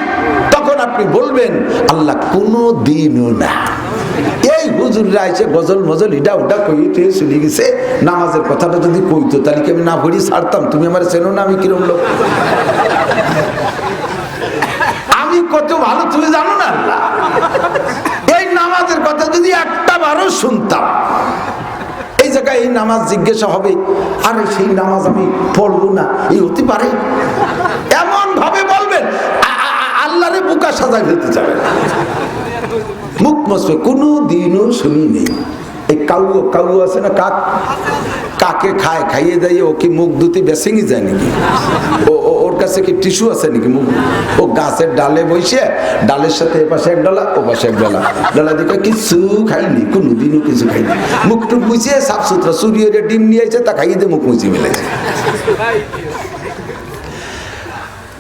তখন আপনি বলবেন আল্লাহ কোনোদিনও না। এই হুজুররা এসে গজল মজল ইডা ওটা কইতে চলে গেছে, নামাজের কথাটা যদি কইতো তাহলে কি আমি না পড়ি ছাড়তাম? তুমি আমার চেনো না আমি কিরম লোক, আমি কত ভালো তুমি জানো না আল্লাহ। এই নামাজের কথা যদি একটা বারও শুনতাম, এই জায়গায় এই নামাজ জিজ্ঞাসা হবে, আরে সেই নামাজ আমি পড়বো না, এই হতে পারে? এমন ভাবে বলবেন আল্লাহরে বুকা সাজায় ফেলতে যাবে, মুখ মসবে। কোনো দিনও শুনি নেই। এই কাউ আছে না, কাকে খায়, খাইয়ে দেয়, ও কি মুখ ধুতে বেসিংই যায় নাকি? ওর কাছে কি টিস্যু আছে নাকি? মুখ ও গাছের ডালে বসে, ডালের সাথে এ পাশে এক ডলা ও পাশে এক ডলা, ডলা দিকে কিছু খাইনি, কোনোদিনও কিছু খাইনি। মুখ টুক মুছিয়ে সাফ সুতরা, সূর্যের ডিম নিয়ে এসে তা খাইয়ে দিয়ে মুখ মুছিয়ে ফেলেছে।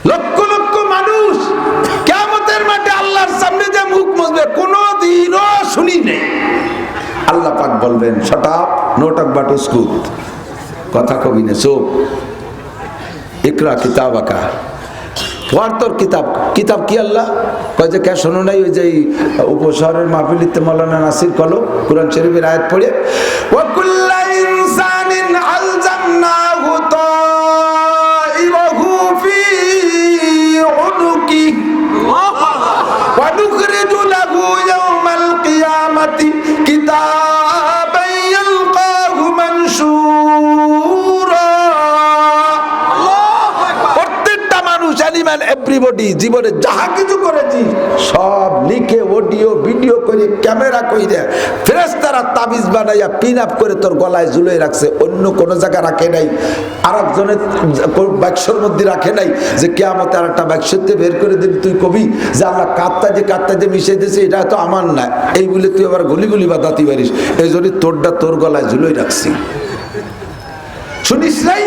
লক্ষ লক্ষ মানুষ কিয়ামতের মাঠে আল্লাহর সামনে যে মুখ মুছবে কোনোদিনও শুনি নেই। আল্লাহ পাক বলবেন, shut up, no talk but উস্কুত, কথা কবি না, চুপ। ইকরা কিতাবাকা, পড় তোর কিতাব। কিতাব কি আল্লাহ কয় যে কে শোনো নাই? ওই যে উপশহরের মাহফিলিতে মাওলানা নাসির কলো কুরআন শরীফের আয়াত পড়ে, ওয়া কুল্লু ইনসানিন আলজামনাহু তাইরাহু ফি উনুকি ওয়া নুখরিজু লাহু ইয়াওমাল কিয়ামাতি কিতাবান ইয়ালকাহু মানশুরা। প্রত্যেকটা মানুষ, অ্যানিম্যাল, এভরিবডি জীবনে যাহা কিছু করেছি সব লিখে অডিও ভিডিও করে ক্যামেরা করে ফেরেশতারা তাবিজ বানাইয়া পিন আপ করে তোর গলায় ঝুলিয়ে রাখছে, অন্য কোনো জায়গা রাখে নাই, আর একজনের বাক্সর মধ্যে রাখে নাই যে কিয়ামতে আর একটা বাক্সতে বের করে দিবি, তুই কবি যে আল্লাহ কাত্তা যে মিশিয়ে দিয়েছে এটা তো আমার না, এই বলে তুই আবার গলি গলি বাদাতি পারিস, এই জন্য তোরটা তোর গলায় ঝুলিয়ে রাখছি। শুনিস নাই?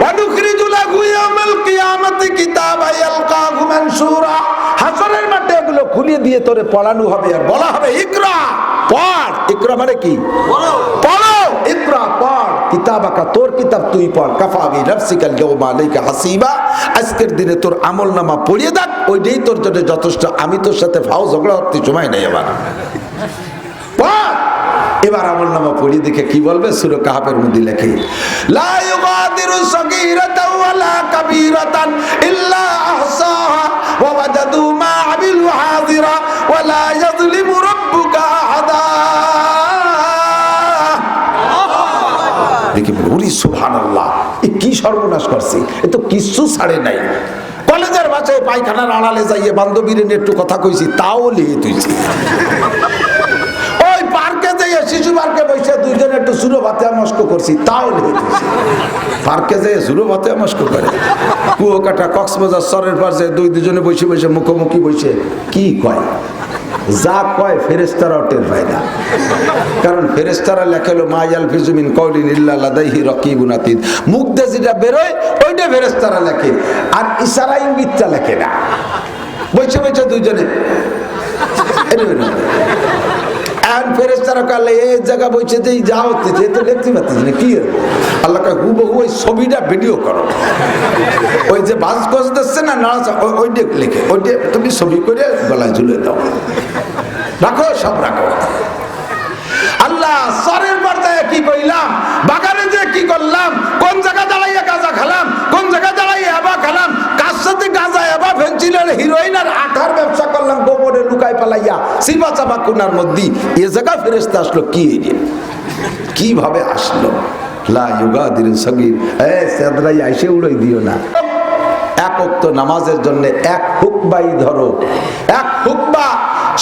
অনুখরিজু লাহু ইয়াওমাল কিয়ামাতি কিতাবান ইয়ালকাহু মানশুরা। হাসর খুলে দিয়ে তোরে পড়ানো হবে আর বলা হবে ইকরা, পড়। ইকরা মানে কি? পড়ো। ইকরা, পড়। কিতাবাকা, তোর কিতাব তুই পড়। কাফা বিনাফসিকা আল-ইয়াওমা আলাইকা হাসিবা, আজকের দিনে তোর আমলনামা পড়িয়ে দেখ, ওইটাই তোর জন্য যথেষ্ট। আমি তোর সাথে ফাও ঝগড়া করতে সময় নেই আমার। পড়। এবার আমলনামা পড়ি দেখে কি বলবে? সূরা কাহফের মধ্যে লেখে, লা ইউগাদিরু সাগীরাতান ওয়ালা কাবীরাতান ইল্লা আহসাহা ওয়া ওয়াজাদু মা আমিলু হাযিরা ওয়ালা ইয়াযলিমু রাব্বুকা আহাদা। দেখি বলি সুবহানাল্লাহ, এ কি সর্বনাশ করছে, এ তো কিছু ছাড়ে নাই। কলেজের বাসায় পায়খানার আড়ালে যাইয়ে বান্ধবীর একটু কথা কইছি, তাও লিয়ে তুইছি। শিশু পার্কে বসে দুইজনে একটু সুরো ভাতে মস্ক করছি, তাও লিখেছি। পার্কে যে সুরো ভাতে মস্ক করে, কুয়াকাটা কক্সবাজার সরের পাশে দুজনে বসে বসে মুখোমুখি বসে কি কয়, যা কয় ফেরেশতারাও টের পায় না। কারণ ফেরেশতারা লেখেলো মা ইয়ালফিজু মিন কাউলিন ইল্লা লাদাইহি রাকিবুন আতীদ, মুখ দিয়ে যেটা বেরোয় ওইটা ফেরেশতারা লেখে, আর ইশারা ইঙ্গিতটা লেখে না। বসে বসে দুইজনে ফেরেশতারা কালে এই জায়গা বসে যেই যা হচ্ছে তো দেখতে পাচ্ছিস না কি আল্লাহ হুবহু ওই ছবিটা ভিডিও করো, ওই যে বাস গজ দিচ্ছে না নাড়া ওইটা লিখে ওইটা তুমি ছবি করে গলায় ঝুলে দাও, রাখো, সব রাখো। আল্লাহ সরের পর্দায় কি কইলাম, বাগানে যে কি করলাম, কোন জায়গা দাঁড়াইয়া গাঁজা খেলাম, কোন জায়গা দাঁড়াইয়া এবা খেলাম, কার সাথে গাঁজা এবা ফেন্সিলের হিরোইন আর আঠার ব্যবসা করলাম গোবরে লুকাই পালাইয়া সিবা চাপা কোনার মধ্যে, এ জায়গা ফেরেশতা আসলো কি এরিয়া, কিভাবে আসলো? লা ইউগাদিরু সাগীর, সেদরাই আইসে উড়াই দিও না। এক ওয়াক্ত নামাজের জন্য এক হুকবাই ধরো, এক হুকবা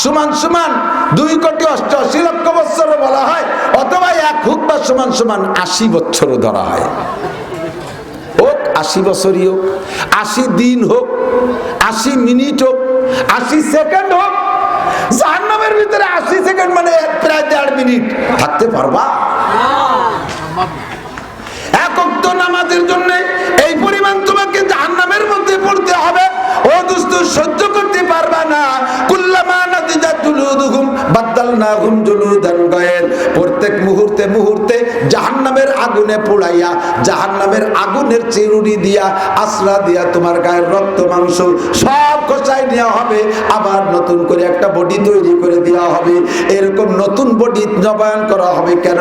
সমান সমান 2,88,00,000 বছর বলা হয়, অথবা এক হুকবা সমান সমান 80 বছর ধরা হয়। হোক 80 বছরই হোক, 80 দিন হোক, 80 মিনিট হোক, 80 সেকেন্ড হোক। জাহান্নামের ভিতরে 80 সেকেন্ড মানে প্রায় 1.5 মিনিট থাকতে পারবা? এক ওয়াক্ত নামাজের জন্য এই পরিমাণ তোমাকে জাহান্নামের মধ্যে পড়তে হবে, ও দোস্ত সহ্য করতে পারবা না। কুল্লামা নাদিজাত জুলুদুহুম বাদদালনাহুম জুলুদান গায়র, প্রত্যেক মুহূর্তে মুহূর্তে জাহান্নামের আগুনে পোড়াইয়া, জাহান্নামের আগুনের চিরুনি দিয়া, আসরা দিয়া তোমার গায়ের রক্ত মাংস সব খোঁচাই নেওয়া হবে, আবার নতুন করে একটা বডি তৈরি করে দেওয়া হবে। এরকম নতুন বডি নবায়ন করা হবে কেন?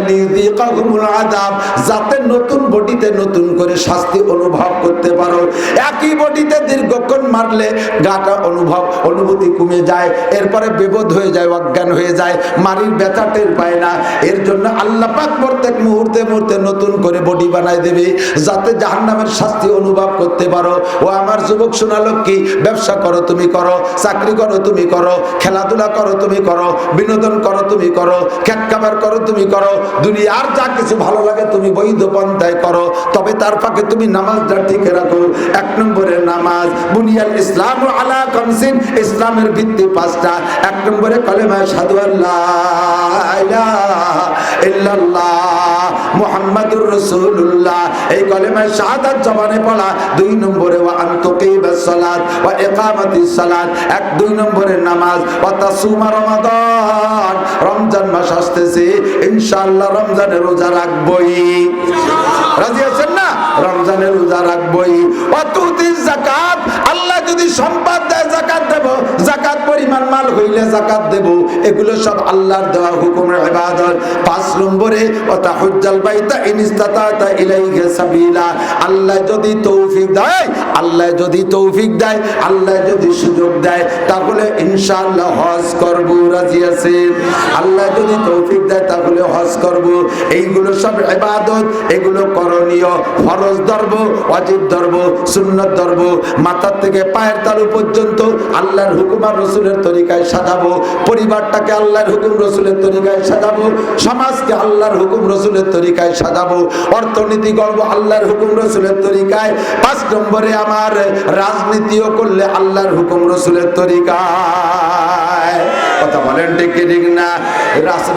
লিযিকাহুমুল আযাব, যাতে নতুন বডিতে নতুন করে শাস্তি অনুভব করতে পারো। একই বডিতে দীর্ঘক্ষণ মারলে গাটা অনুভূতি কমে যায়, এরপরে বেবোধ হয়ে যায়, অজ্ঞান হয়ে যায়, মারির ব্যথা টের পায় না। এর জন্য আল্লাহ পাক প্রত্যেক মুহূর্তে মুহূর্তে নতুন করে বডি বানায় দেবে, যাতে জাহান্নামের শাস্তি অনুভব করতে পারো। ও আমার যুবক শোনালো কি, ব্যবসা করো তুমি করো, চাকরি করো তুমি করো, খেলাধুলা করো তুমি করো, বিনোদন করো তুমি করো, খেত খাবার করো তুমি করো, দুনিয়ার যা কিছু ভালো লাগে তুমি বৈধ পন্থায় করো, তবে তার ফাঁকে তুমি নামাজটা ঠিক রাখো। 1 নম্বরে নামাজ, বুনিয়াল ইসলাম আলা খামসিন, ইসলামের ভিত্তি 5টা। 1 নম্বরে কালেমা শাহাদু আল্লাহ ইলাহা ইল্লাল্লাহ মুহাম্মাদুর রাসূলুল্লাহ, এই কালেমা শাহাদাত জবানে পড়া। 2 নম্বরে ওয়া আনতুকিবাস সালাত ওয়া ইকামাতিস সালাত, 1-2 নম্বরে নামাজ। ওয়া তাসুমা রমাদান, রমজান মাস আসতেছে, ইনশাআল্লাহ রমজানের রোজা রাখবই। রাজি আছেন না? রমজানের রোজা রাখবই। ওয়া তুতিজ যাকাত, আল্লাহ যদি সম্পদ দেয় যাকাত দেব, যাকাত পরিমাণ মাল হইলে যাকাত দেব, এগুলো সব আল্লাহর দেওয়া হুকুমের ইবাদত। 5 নম্বরে ওয়া তাহুজ্জাল বাইতা ইন ইসতাতা ইলাইহি সাবিলা, আল্লাহ যদি তৌফিক দেয়, আল্লাহ যদি তৌফিক দেয়, আল্লাহ যদি সুযোগ দেয়, তাহলে ইনশাআল্লাহ হজ করব। রাজি আছেন? আল্লাহ যদি তৌফিক দেয় তাহলে হজ করব। এইগুলো সব ইবাদত, এগুলো করণীয়। ফরজ ধরব, ওয়াজিব ধরব, সুন্নাত ধরব, মাথার থেকে পায়ের তালু পর্যন্ত আল্লাহর হুকুম আর রাসূলের তরিকায় সাজাবো। পরিবারটাকে আল্লাহর হুকুম রাসূলের তরিকায় সাজাবো, সমাজকে আল্লাহর হুকুম রাসূলের তরিকায় সাজাবো, অর্থনীতি করব আল্লাহর হুকুম রাসূলের তরিকায়। 5 নম্বরে আমার রাজনীতিও করলে আল্লাহর হুকুম রাসূলের তরিকায়। কথা বলেন ঠিক কি ঠিক না?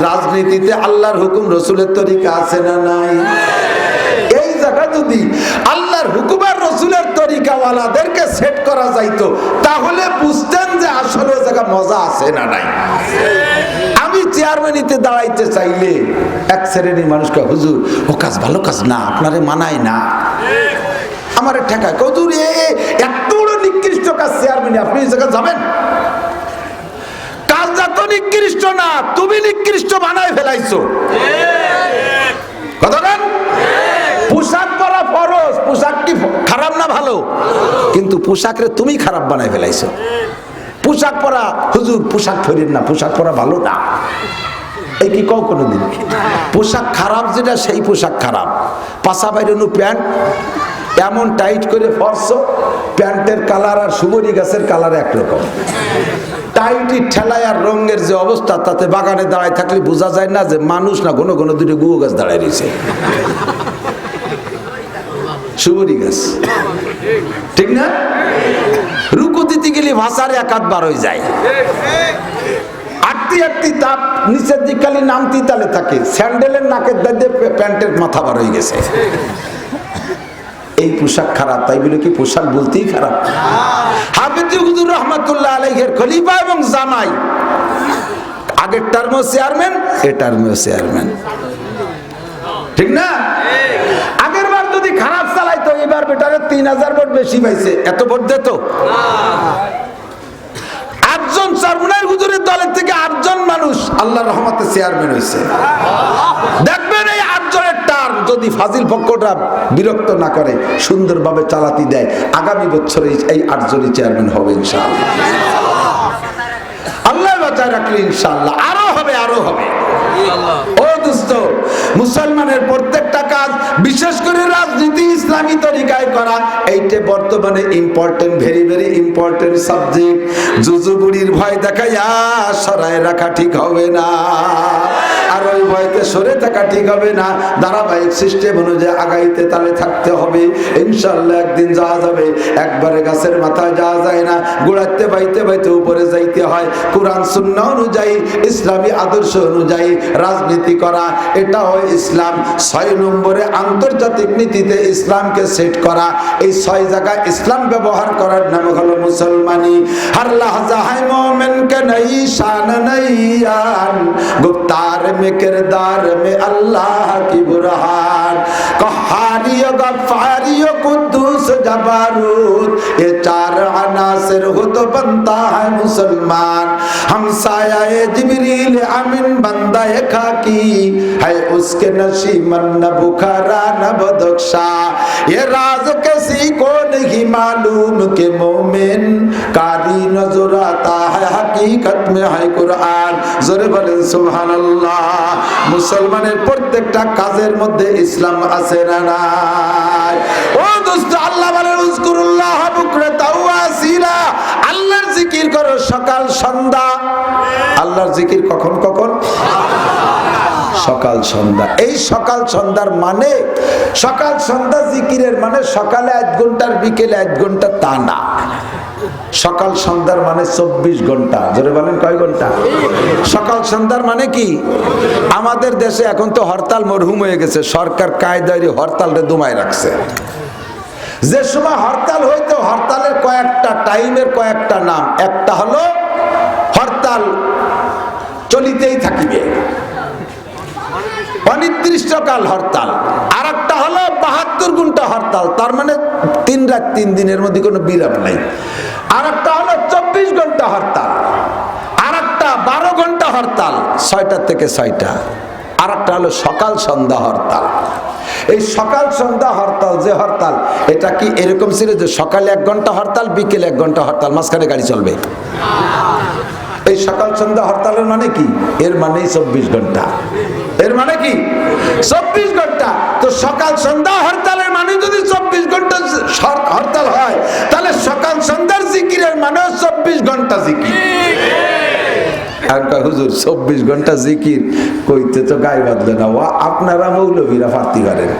রাজনীতিতে আল্লাহর হুকুম রাসূলের তরিকা আছে না নাই? এই জায়গা যদি আল্লাহর হুকুম আর রাসূলের তরিকা তরিকাওয়ালাদেরকে সেট করা যাইতো, তাহলে বুঝতেন যে আসলে ওই জায়গা মজা আছে না নাই। আমি চেয়ারম্যানিতে দাঁড়াইতে চাইলে এক শ্রেণীর মানুষকে, হুজুর ও কাজ ভালো কাজ না, আপনারে মানায় না, আমার ঠেকায়, হুজুর এত বড় নিকৃষ্ট কাজ চেয়ারম্যান, আপনি এই জায়গায় যাবেন? কাজটা তো নিকৃষ্ট না, তুমি নিকৃষ্ট বানায় ফেলাইছো। কতক্ষণ? পোশাক পরা ফরজ, পোশাক কি খারাপ না ভালো? কিন্তু পোশাকরে তুমি খারাপ বানায় ফেলাইছো। পোশাক পরা, হুজুর পোশাক পরেন না, পোশাক পরা ভালো না, এই কি কও কোনোদিন? পোশাক খারাপ যেটা, সেই পোশাক খারাপ। পাশা বাইরানো প্যান্ট এমন টাইট করে পরছো, প্যান্টের কালার আর সুবরি গাছের কালার একরকম। টাইটি ঠেলায় আর রঙের যে অবস্থা, তাতে বাগানে দাঁড়ায় থাকলে বোঝা যায় না যে মানুষ না, ঘন ঘন দুটো গুয়ো গাছ দাঁড়ায় রয়েছে, সুবরি গাছ, ঠিক না? রুকু দিতে গেলে ভাষার এক হাত বার হয়ে যায়, আটটি আটটি তাপ নিচের দিক খালি নামতি তালে থাকে, স্যান্ডেলের নাকের দাঁড়িয়ে প্যান্টের মাথা বার হয়ে গেছে। এই পোশাক খারাপ, তাই বলে কি পোশাক বলতেই খারাপ? হাফেজ হুজুর রহমাতুল্লাহ আলাইহির খলিফা এবং জামাই, আগের টার্মও চেয়ারম্যান, এ টার্মও চেয়ারম্যান, ঠিক না? আগের বার যদি খারাপ চালাইতো, এবার বেটারে 3000 ভোট বেশি পাইছে, এত ভোট দিত? আটজন চেয়ারম্যান, হুজুরের দলের থেকে 8 জন মানুষ আল্লাহর রহমতে চেয়ারম্যান হয়েছে। দেখবেন এই 8 জনের টার্ম যদি ফাজিল পক্ষটা বিরক্ত না করে, সুন্দরভাবে চালাতে দেয়, আগামী বছরে এই 8 জনই চেয়ারম্যান হবে ইনশাআল্লাহ। আল্লাহ বাঁচায় রাখলে ইনশাআল্লাহ আরো হবে, আরো হবে। ও দোস্ত, মুসলমানের প্রত্যেকটা কাজ, বিশেষ করে রাজনীতি ইসলামী তরিকায় করা, এইটা বর্তমানে important, very very important subject. জুজুবুড়ির ভয় দেখাইয়া সরায় রাখা ঠিক হবে না, আর ওই ভয়তে সরে থাকা ঠিক হবে না। ধারাবাহিক সিস্টেম অনুযায়ী আগাইতে তালে থাকতে হবে, ইনশাআল্লাহ একদিন যাওয়া যাবে। একবারে গাছের মাথায় যাওয়া যায় না, গোড়াতে বাইতে বাইতে উপরে যাইতে হয়। কোরআন সুন্নাহ অনুযায়ী, ইসলামী আদর্শ অনুযায়ী রাজনীতি করা, এটা হয় ইসলাম। 6 নম্বরে আন্তর্জাতিক নীতিতে ইসলামকে সেট করা। এই 6 জায়গায় ইসলাম ব্যবহার করার নাম হলো মুসলমানি। হর লহজা है मोमिन के नई शान नईयान, गुफ्तार में किरदार में अल्लाह की बुरहान, कहारी गफ्फारी कुद्दूस जबारूत, ये 4 अनासिर हो तो बनता है मुसलमान। हमसाया जिब्रील अमीन बंदा खाकी है, उसके नशीमन न बुखारा न बदख्शा, ये राज किसी को नहीं मालूम के मोमिन कारी नजर आता है, हकीकत में है कुरआन। জোরে বলেন সুবহানাল্লাহ। মুসলমানের প্রত্যেকটা কাজের মধ্যে ইসলাম আছে না নাই? ও দোস্ত, আল্লাহ বলেন উযকুরুল্লাহ বুকরাতাও ওয়া আসিলা, আল্লাহর জিকির করো সকাল সন্ধ্যা। আল্লাহর জিকির কখন কখন? সকাল সন্ধ্যা। এই সকাল সন্ধ্যার মানে, সকাল সন্ধ্যা জিকিরের মানে সকালে 1 ঘন্টা আর বিকেলে 1 ঘন্টা তা না। সকাল সন্ধ্যার মানে 24 ঘন্টা। জোরে বলেন কয় ঘন্টা? সকাল সন্ধ্যার মানে কি? আমাদের দেশে এখন তো হরতাল মরহুম হয়ে গেছে, সরকার কায়দায় হরতালটা দমায় রাখছে। যে সময় হরতাল হইতো, হরতালের কয়েকটা টাইমের কয়েকটা নাম। একটা হলো হরতাল চলিতেই থাকিবে, অনির্দিষ্টকাল হরতাল। আর একটা হলো 72 ঘন্টা হরতাল, তার মানে 3 রাত 3 দিনের মধ্যে কোনো বিরাম নাই। আর একটা হলো 24 ঘন্টা হরতাল। আর একটা 12 ঘন্টা হরতাল, 6টা থেকে 6টা। আর একটা হলো সকাল সন্ধ্যা হরতাল। এই সকাল সন্ধ্যা হরতাল, যে হরতাল, এটা কি এরকম ছিল যে সকালে 1 ঘন্টা হরতাল, বিকেলে 1 ঘন্টা হরতাল, মাঝখানে গাড়ি চলবে? এই সকাল সন্ধ্যা হরতালের মানে কি? এর মানে 24 ঘন্টা। এর মানে কি? 24 ঘন্টা। তো সকাল সন্ধ্যা হরতালের মানে যদি 24 ঘন্টা হরতাল হয়, তাহলে সকাল সন্ধ্যার জিকিরের মানে 24 ঘন্টা জিকির। আর হুজুর 24 ঘন্টা জিকির কইতে তো গায়ে বাঁধলে না, আপনারা মৌলবীরা ফার্তি করেন।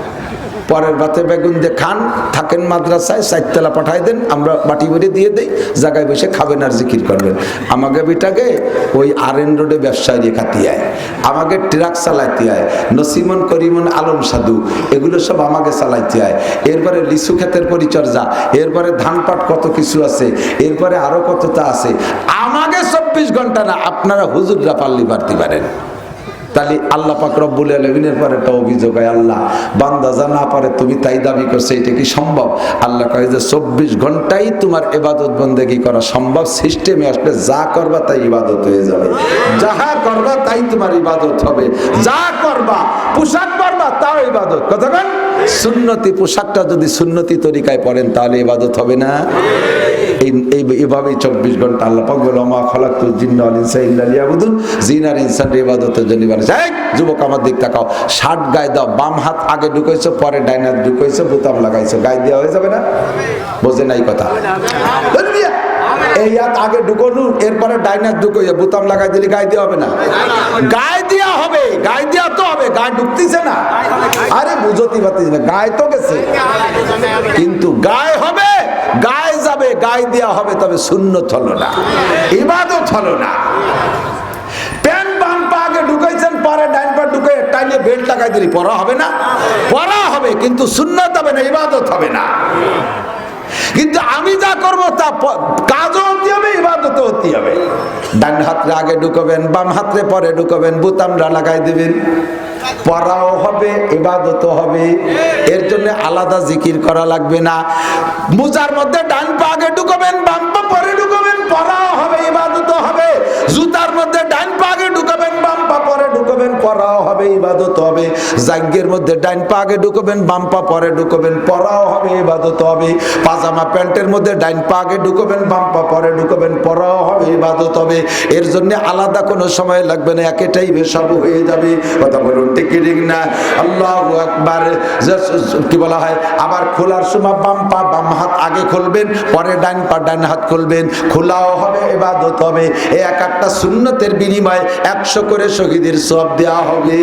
পরের ভাতে বেগুন দিয়ে খান, থাকেন মাদ্রাসায়, 4 তলা পাঠাই দেন, আমরা বাটি ভরে দিয়ে দেই, জায়গায় বসে খাবেন আর জিকির করবেন। আমাকে বিটাকে ওই RN রোডে ব্যবসায় রেখা দিয়ায়, আমাকে ট্রাক চালাইতে হয়, নসিমন করিমন আলম সাধু এগুলো সব আমাকে চালাইতে হয়। এরপরে লিচু ক্ষেতের পরিচর্যা, এরপরে ধান পাট কত কিছু আছে, এরপরে আরো কতটা আছে। আমাকে 24 ঘন্টা না, আপনারা হুজুররা পারলি পারতে পারেন। তাহলে আল্লাহ পাক রব্বুল আলামিনের পরে একটা অভিযোগ হয়, আল্লাহ বান্দা যা না পারে তুমি তাই দাবি করছো, এটা কি সম্ভব? আল্লাহ কয় যে 24 ঘন্টাই তোমার ইবাদত বন্দেগী করা সম্ভব। সিস্টেমে আসলে যা করবা তাই ইবাদত হয়ে যাবে, যাহা করবা তাই তোমার ইবাদত হবে, যা করবা পোশাক পরবা তাও ইবাদত। কতক্ষণ সুন্নতি পোশাকটা যদি সুন্নতি তরিকায় পড়েন তাহলে ইবাদত হবে না? এইভাবেই 24 ঘন্টা আল্লাহ পাক বলে মা খালাকতুল জিন্না ওয়াল ইনসা ইল্লা লিয়াবুদুন, জিন আর ইনসান ইবাদতের জন্য বানাইছে। এই যুবক আমার দিক তাকাও, শার্ট গায়ে দাও, বাম হাত আগে ঢুকাইছো, পরে ডাইন হাত ঢুকাইছো, বোতাম লাগাইছো, গায়ে দেওয়া হয়ে যাবে না? বোঝে নাই কথা? এই হাত আগে ঢুকানো, এরপরে ডাইন হাত ঢুকাইয়া বোতাম লাগাই দিলে গায়ে দেওয়া হবে না? গায়ে দেওয়া হবে, গায়ে দেওয়া তো হবে, গায়ে ঢুকতেছে না। আরে বুঝতে পারতেছি না, গায়ে তো গেছে কিন্তু গায়ে হবে, গায়ে যাবে, গায়ে দেওয়া হবে, তবে সুন্নত হলো না, ইবাদত হলো না। প্যান্ট বাম পা আগে ঢুকাইছেন, পরে ডাইন পা ঢুকাই টাইনে বেল্ট লাগাই দিলি পড়া হবে না? পড়া হবে, কিন্তু সুন্নত হবে না, ইবাদত হবে না। কিন্তু আমি যা করবো তা কাজও হতে হবে, ইবাদতও হতে হবে। ডান হাতে আগে ঢুকাবেন, বাম হাতে পরে ঢুকাবেন, বোতামটা লাগাই দিবেন, পড়াও হবে, ইবাদতও হবে। এর জন্য আলাদা জিকির করা লাগবে না। মোজার মধ্যে ডান পা আগে ঢুকাবেন, বাম পা পরে ঢুকাবেন, পড়াও হবে, ইবাদতও হবে। জুতার মধ্যে ডান পা আগে ঢুকাবেন, বাম পা পরে ঢুকাবেন, পড়াও হবে, ইবাদত হবে। জাঙ্গের মধ্যে ডান পা আগে ঢুকাবেন, বাম পা পরে ঢুকাবেন, পড়াও হবে, ইবাদত হবে। পাজামা প্যান্টের মধ্যে ডান পা আগে ঢুকাবেন, বাম পা পরে ঢুকাবেন, পড়াও হবে, ইবাদত হবে। এর জন্য আলাদা কোনো সময় লাগবে না, একটাই সব হয়ে যাবে। কথা বলুন ঠিক ঠিক না? আল্লাহু আকবার। কি বলা হয়, আবার খোলার সময় বাম পা বাম হাত আগে খুলবেন, পরে ডান পা ডান হাত খুলবেন, খোলাও হবে, ইবাদত হবে। এই এক একটা সুন্নতের বিনিময়ে 100 করে শহীদের সওয়াব দেওয়া হবে।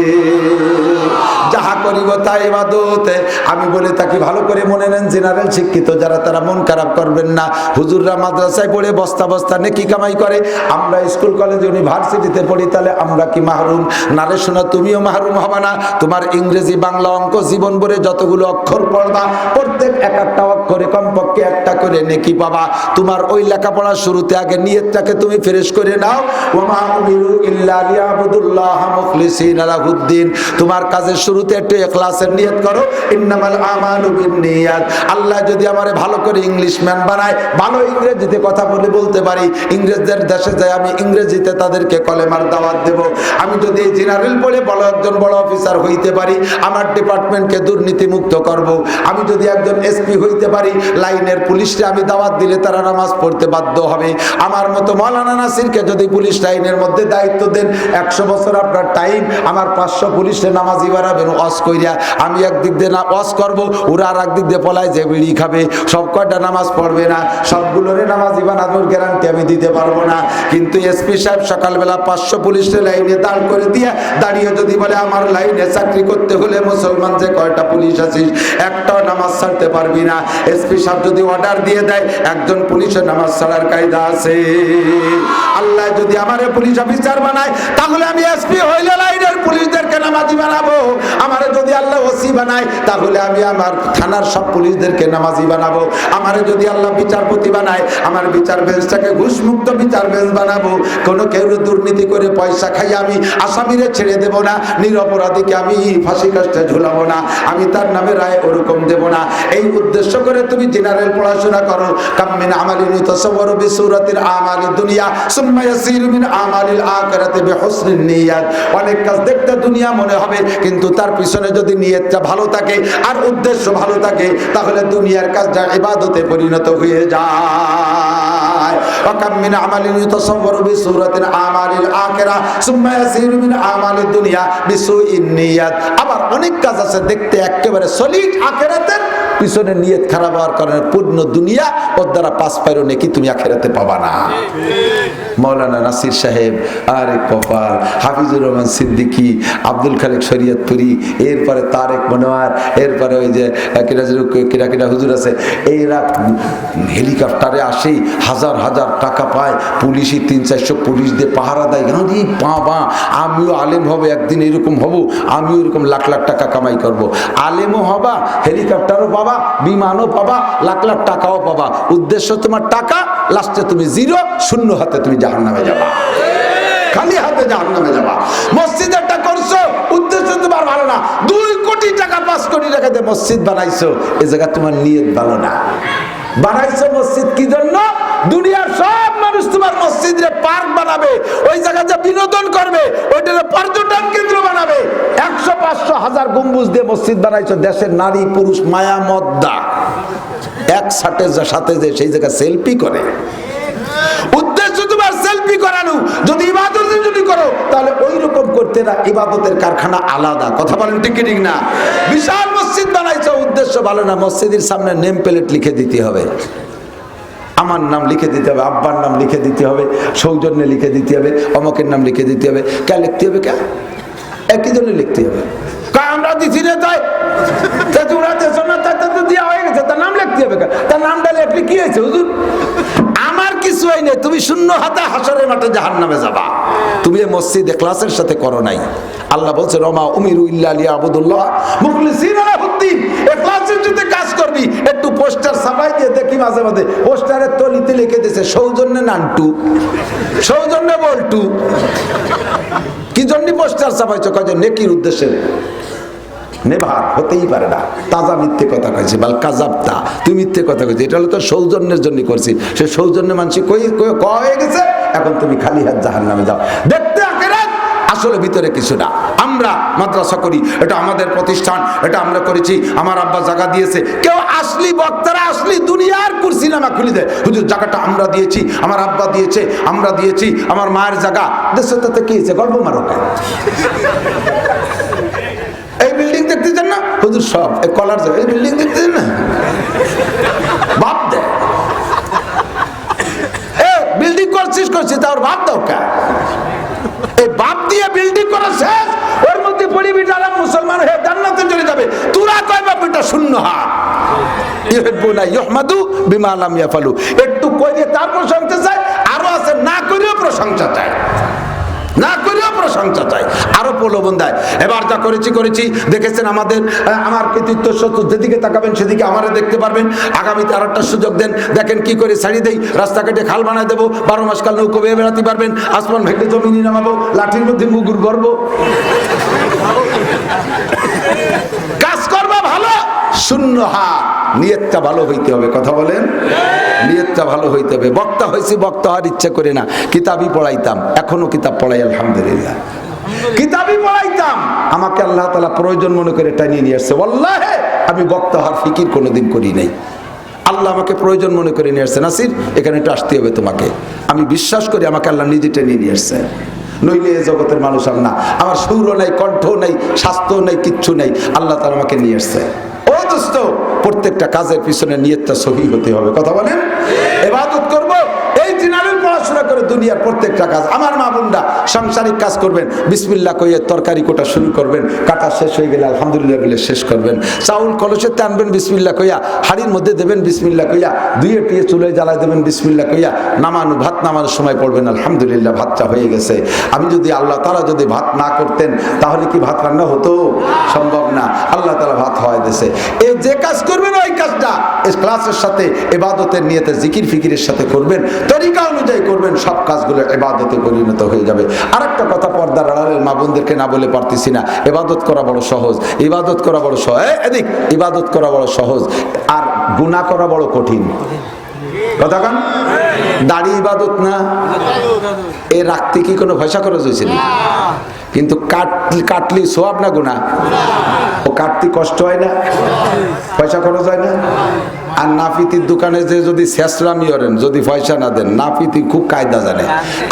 যাহা করিব তা ইবাদত। আমি বলে থাকি, ভালো করে মনে নেন, জেনারেল শিক্ষিত যারা তারা মন খারাপ করবেন না। হুজুররা মাদ্রাসায় পড়ে বস্তা বস্তা নেকি কামাই করে, আমরা স্কুল কলেজ ইউনিভার্সিটিতে পড়ি, তাহলে আমরা কি মাহরুম? না রে শোনা, তুমিও মাহরুম হবে না। তোমার ইংরেজি বাংলা অঙ্ক জীবন ভরে যতগুলো অক্ষর পড়বা, প্রত্যেক এক একটা অক্ষরে কমপক্ষে একটা করে নেকি পাবা। তোমার ওই লেখাপড়ার শুরুতে আগে নিয়তটাকে তুমি ফ্রেশ করে নাও। ওয়া মা উমিরু ইল্লা লিয়াবুদুল্লাহ মুখলিসিনা লাহুদ্দিন। তোমার কাজের শুরুতে একটু ইখলাসের নিয়ত করো, ইন্নামাল আমালু বিন্নিয়াত। আল্লাহ যদি আমারে ভালো করে ইংলিশম্যান বানায়, ভালো ইংরেজিতে কথা বলতে পারি, ইংরেজদের দেশে যাই আমি ইংরেজিতে তাদেরকে কলেমার দাওয়াত দেব। আমি যদি জেনারেল পড়ে বড় একজন বড় অফিসার হইতে পারি, আমার ডিপার্টমেন্টকে দুর্নীতি মুক্ত করব। আমি যদি একজন এসপি হইতে পারি, লাইনের পুলিশকে আমি দাওয়াত দিলে তারা নামাজ পড়তে বাধ্য হবে। আমার মতো মাওলানা নাসিরকে যদি পুলিশ লাইনের মধ্যে দায়িত্ব দেন, 100 বছর আপনার টাইম, আমার 500 পুলিশে নামাজি বাড়াবেন ওয়াজ কইরা। আমি একদিক দিয়ে না ওয়াজ করব, ওরা আর একদিক দিয়ে পলায় যে বিড়ি খাবে, সব কয়টা নামাজ পড়বে না, সবগুলোরে নামাজি বানানোর গ্যারান্টি আমি দিতে পারবো না। কিন্তু এসপি সাহেব সকালবেলা 500 পুলিশের লাইনে দাঁড় করে দিয়ে দাঁড়িয়ে যদি বলে আমার লাইনে চাকরি করতে হলে মুসলমান যে কয়টা পুলিশ আছিস একটাও নামাজ ছাড়তে পারবি না। এসপি সাহেব যদি অর্ডার দিয়ে দেয়, একজন পুলিশের নামাজ ছাড়ার কায়দা আছে। আল্লাহ যদি আমারে পুলিশ অফিসার বানায়, তাহলে আমি এসপি হইলে লাইনের পুলিশদেরকে নামাজি বানাবো। আমারে যদি আল্লাহ ওসি বানায়, তাহলে আমি আমার থানার সব পুলিশদেরকে নামাজি বানাবো। আমারে যদি আল্লাহ বিচারপতি বানায়, আমার বিচার বেঞ্চটাকে ঘুষমুক্ত বিচার বেঞ্চ বানাবো। কোনো কেউ দুর্নীতি করে পয়সা খাই আমি আসামিরে ছেড়ে দেব না, নিরপরাধীকে আমি ফাঁসি কাস্টে ঝুলাবো না, আমি তার নামে রায় ওরকম দেব না। এই উদ্দেশ্য করে তুমি জেনারেল পড়াশোনা করো। কামিন আমালিন তাসাওয়ারু বিসূরাতিল আমালিদ দুনিয়া সুম্মা ইয়াসিরু মিন আমালিল আখিরাতি বিহুসনিন নিয়াত। অনেক কাজ দেখতে দুনিয়া মনে হবে, কিন্তু তার পিছনে যদি নিয়তটা ভালো থাকে আর উদ্দেশ্য ভালো থাকে, তাহলে দুনিয়ার কাজটা ইবাদতে পরিণত হয়ে যায়। ওয়াকাম মিন আমালিন তাসাওয়ারু বিসূরাতিল আমালিল আখিরা সুম্মা ইয়াসিরু মিন আমালিদ দুনিয়া বিসুইন নিয়াত। আবার অনেক কাজ আছে দেখতে একেবারে সলিড আখিরাতের, পিছনে নিয়ত খারাপ হওয়ার কারণে পূর্ণ দুনিয়া ওর দ্বারা পাঁচ পাইরো নেকি তুমি আখেরাতে পাবা না। মৌলানা নাসির সাহেব, আরে কপাল, হাফিজুর রহমান সিদ্দিকী, আব্দুল খালেক শরীয়তপুরি, এরপরে তারেক মনোয়ার, এরপরে ওই যে কিরা হুজুর আছে, এরা হেলিকপ্টারে আসে, হাজার হাজার টাকা পায়, পুলিশই 300-400 পুলিশ দিয়ে পাহারা দেয়। বাবা, আমিও আলেম হবে একদিন, এরকম হব, আমিও এরকম লাখ লাখ টাকা কামাই করব। আলেমও হবা, হেলিকপ্টারও পাবা, বিমানও পাবা, লাখ লাখ টাকাও পাবা। উদ্দেশ্য তোমার টাকা, লাস্টে তুমি জিরো, শূন্য হাতে তুমি জাহান্নামে যাবা, খালি হাতে জাহান্নামে যাবা। মসজিদেরটা করছো, উদ্দেশ্য তোমার ভালো না, 2 কোটি টাকা 5 কোটি টাকা দিয়ে মসজিদ বানাইছো, এই জায়গা তোমার নিয়ত ভালো না। বানাইছো মসজিদ কি জন্য? দুনিয়ার সব মানুষ তোমার মসজিদে পার্ক বানাবে, ওই জায়গায় যে বিনোদন করবে, ওইটাকে পর্যটন কেন্দ্র বানাবে। 100, 500, 1000 গম্বুজ দিয়ে মসজিদ বানাইছো, দেশের নারী পুরুষ মায়া মদ্দা একসাথে সাথে যে সেই জায়গায় সেলফি করে। উদ্দেশ্য তোমার সেলফি করানো। যদি ইবাদতের যদি করো, তাহলে ওই রকম করতে না, ইবাদতের কারখানা আলাদা। কথা বলেন ঠিক ঠিক না? বিশাল মসজিদ বানাইছো, উদ্দেশ্য ভালো না, মসজিদের সামনে নেম প্লেট লিখে দিতে হবে, আমার নাম লিখে দিতে হবে, আব্বার নাম লিখে দিতে হবে, সৌজন্যে লিখে দিতে হবে, অমকের নাম লিখে দিতে হবে। কে লিখতে হবে? কে একই জন্য লিখতে হবে? আমরা দিচ্ছি না, তাই তোমরা দেশ না, তাই তো দেওয়া হয়ে গেছে, তার নাম লিখতে হবে। তার নামটা লিখলে কি হয়েছে হুজুর? আমার কিছু হয় না, তুমি শূন্য হাতে হাসরের মাঠে জাহান্নামে যাবা। তুমি এই মসজিদ ইখলাসের সাথে করো নাই। আল্লাহ বলছে রমা উমিরু ইল্লা লিয়াবুদুল্লাহ মুখলিসিনা লাহুদ্দিন, ইখলাসের সাথে কাজ করবি। একটু পোস্টার ছাপাই দিয়ে দেখি মাঝে মাঝে, পোস্টারের তলিতে লিখে দিয়েছে সৌজন্যে নান্টু, সৌজন্যে বল্টু। কি জন্য পোস্টার ছাপাইছো? কয়জন নেকির উদ্দেশ্যে। নেভার হতেই পারে না, তাজা মিথ্যে কথা কইছে, বাল কাজাবতা, তুই মিথ্যে কথা কইছিস, এটা হলো তো সৌজন্যের জন্য করছি। সে সৌজন্য মানুষ হয়ে গেছে, এখন তুমি খালি হাত জাহান্নামে যাও। দেখতে আখেরাত, আসলে ভিতরে কিছু না। আমরা মাদ্রাসা করি, এটা আমাদের প্রতিষ্ঠান, এটা আমরা করেছি, আমার আব্বা জায়গা দিয়েছে। কেউ আসলি বক্তারা আসলি দুনিয়ার কুরসি নামা খুলে দেয়, হুজুর জায়গাটা আমরা দিয়েছি, আমার আব্বা দিয়েছে, আমরা দিয়েছি, আমার মায়ের জায়গা। দেশের তাতে কি হয়েছে? গর্ব মারকে। এই বিল্ডিং দেখতে চান না হুজুর? সব কলার জায়গা, এই বিল্ডিং দেখতে চান না? বাপ দেয়, বিল্ডিং করছি তার বাপ দাও কা? এই বাপ দিয়ে বিল্ডিং করা শেষ, ওর মধ্যে পড়িবি যারা মুসলমান হয়ে জান্নাতে চলে যাবে। তোরা কয় বাপ এটা শূন্য হাত। ইউহিব্বুনা ইউহমাদু বিমা লাম ইয়াফালু, একটু কই দিয়ে তার প্রশংসা চায়, আরো আছে না করেও প্রশংসা চায়, না করেও প্রশংসা চাই, আরো প্রলোভন দেয়। এবার যা করেছি দেখেছেন, আমার কৃতিত্ব সত্য, যেদিকে তাকাবেন সেদিকে আমারে দেখতে পারবেন। আগামীতে আর একটা সুযোগ দেন, দেখেন কি করে ছাড়ি দেই, রাস্তা কেটে খাল বানায় দেবো, 12 মাস কাল নৌকো বেয়ে বেড়াতে পারবেন, আসমান ভেঙে জমিনে নামাবো, লাঠির মধ্যে মুগুর গড়বো। কাজ করবা ভালো, শূন্য হাত, নিয়তটা ভালো হইতে হবে। কথা বলেন, নিয়তটা ভালো হইতে হবে। বক্তা হয়েছি, বক্তা হওয়ার ইচ্ছা করে না, কিতাবই পড়াইতাম, এখনো কিতাব পড়াই আলহামদুলিল্লাহ, কিতাবই পড়াইতাম। আমাকে আল্লাহ তাআলা প্রয়োজন মনে করে টানিয়ে নিয়ে আসছে। ওয়াল্লাহি আমি বক্তা হওয়ার ফিকির কোনোদিন করি নাই, আল্লাহ আমাকে প্রয়োজন মনে করে নিয়ে আসছে। নাসির, এখানে একটু আসতে হবে তোমাকে। আমি বিশ্বাস করি আমাকে আল্লাহ নিজে টেনে নিয়ে আসছে, নইলে এ জগতের মানুষ আর না। আমার সুর নাই, কণ্ঠ নাই, স্বাস্থ্য নাই, কিচ্ছু নাই, আল্লাহ তাআলা আমাকে নিয়ে আসছে। ও দোস্ত, প্রত্যেকটা কাজের পিছনে নিয়তটা সহি হতে হবে। কথা বলেন, ইবাদত করব, এই দিনারের পড়াশোনা করে দুনিয়ার প্রত্যেকটা কাজ। আমার মা বোনরা সাংসারিক কাজ করবেন, বিসমিল্লাহ কইয়ে তরকারি কোটা শুরু করবেন, কাটা শেষ হয়ে গেলে আলহামদুলিল্লাহ বলে শেষ করবেন। চাউল কলসে টানবেন বিসমিল্লাহ কইয়া, হাড়ির মধ্যে দেবেন বিসমিল্লাহ কইয়া, ধুয়ে টিয়ে চুলে জ্বালায় দেবেন বিসমিল্লাহ কইয়া, নামানো ভাত নামানোর সময় পড়বেন আলহামদুলিল্লাহ ভাতটা হয়ে গেছে। আমি যদি আল্লাহ তাআলা যদি ভাত না করতেন, তাহলে কি ভাত রান্না হতো? সম্ভব না। আল্লাহ তাআলা ভাত হওয়াই দিয়েছে। এই যে কাজ করবেন, ওই কাজটা ইখলাসের সাথে, ইবাদতের নিয়তে, জিকির ফিকিরের সাথে করবেন, তরিকা অনুযায়ী করবেন, সব কাজগুলো ইবাদতে পরিণত হয়ে যাবে। আরেকটা কথা পর্দার আড়ালের মা বোনদেরকে না বলে পারতেছি না, ইবাদত করা বড় সহজ, ইবাদত করা বড় সহজ, এদিক ইবাদত করা বড় সহজ, আর গুনাহ করা বড় কঠিন। কথা কান, দাড়ি ইবাদত না, এ রাখতে কি কোনো পয়সা খরচ হয়েছিল? কিন্তু কাটলি সওয়াব না গুনাহ? ও কাটতে কষ্ট হয় না, পয়সা খরচ হয় না। আর নাপিতির দোকানে যে যদি শেষরামি করেন, যদি পয়সা না দেন, নাপিতি খুব কায়দা জানে,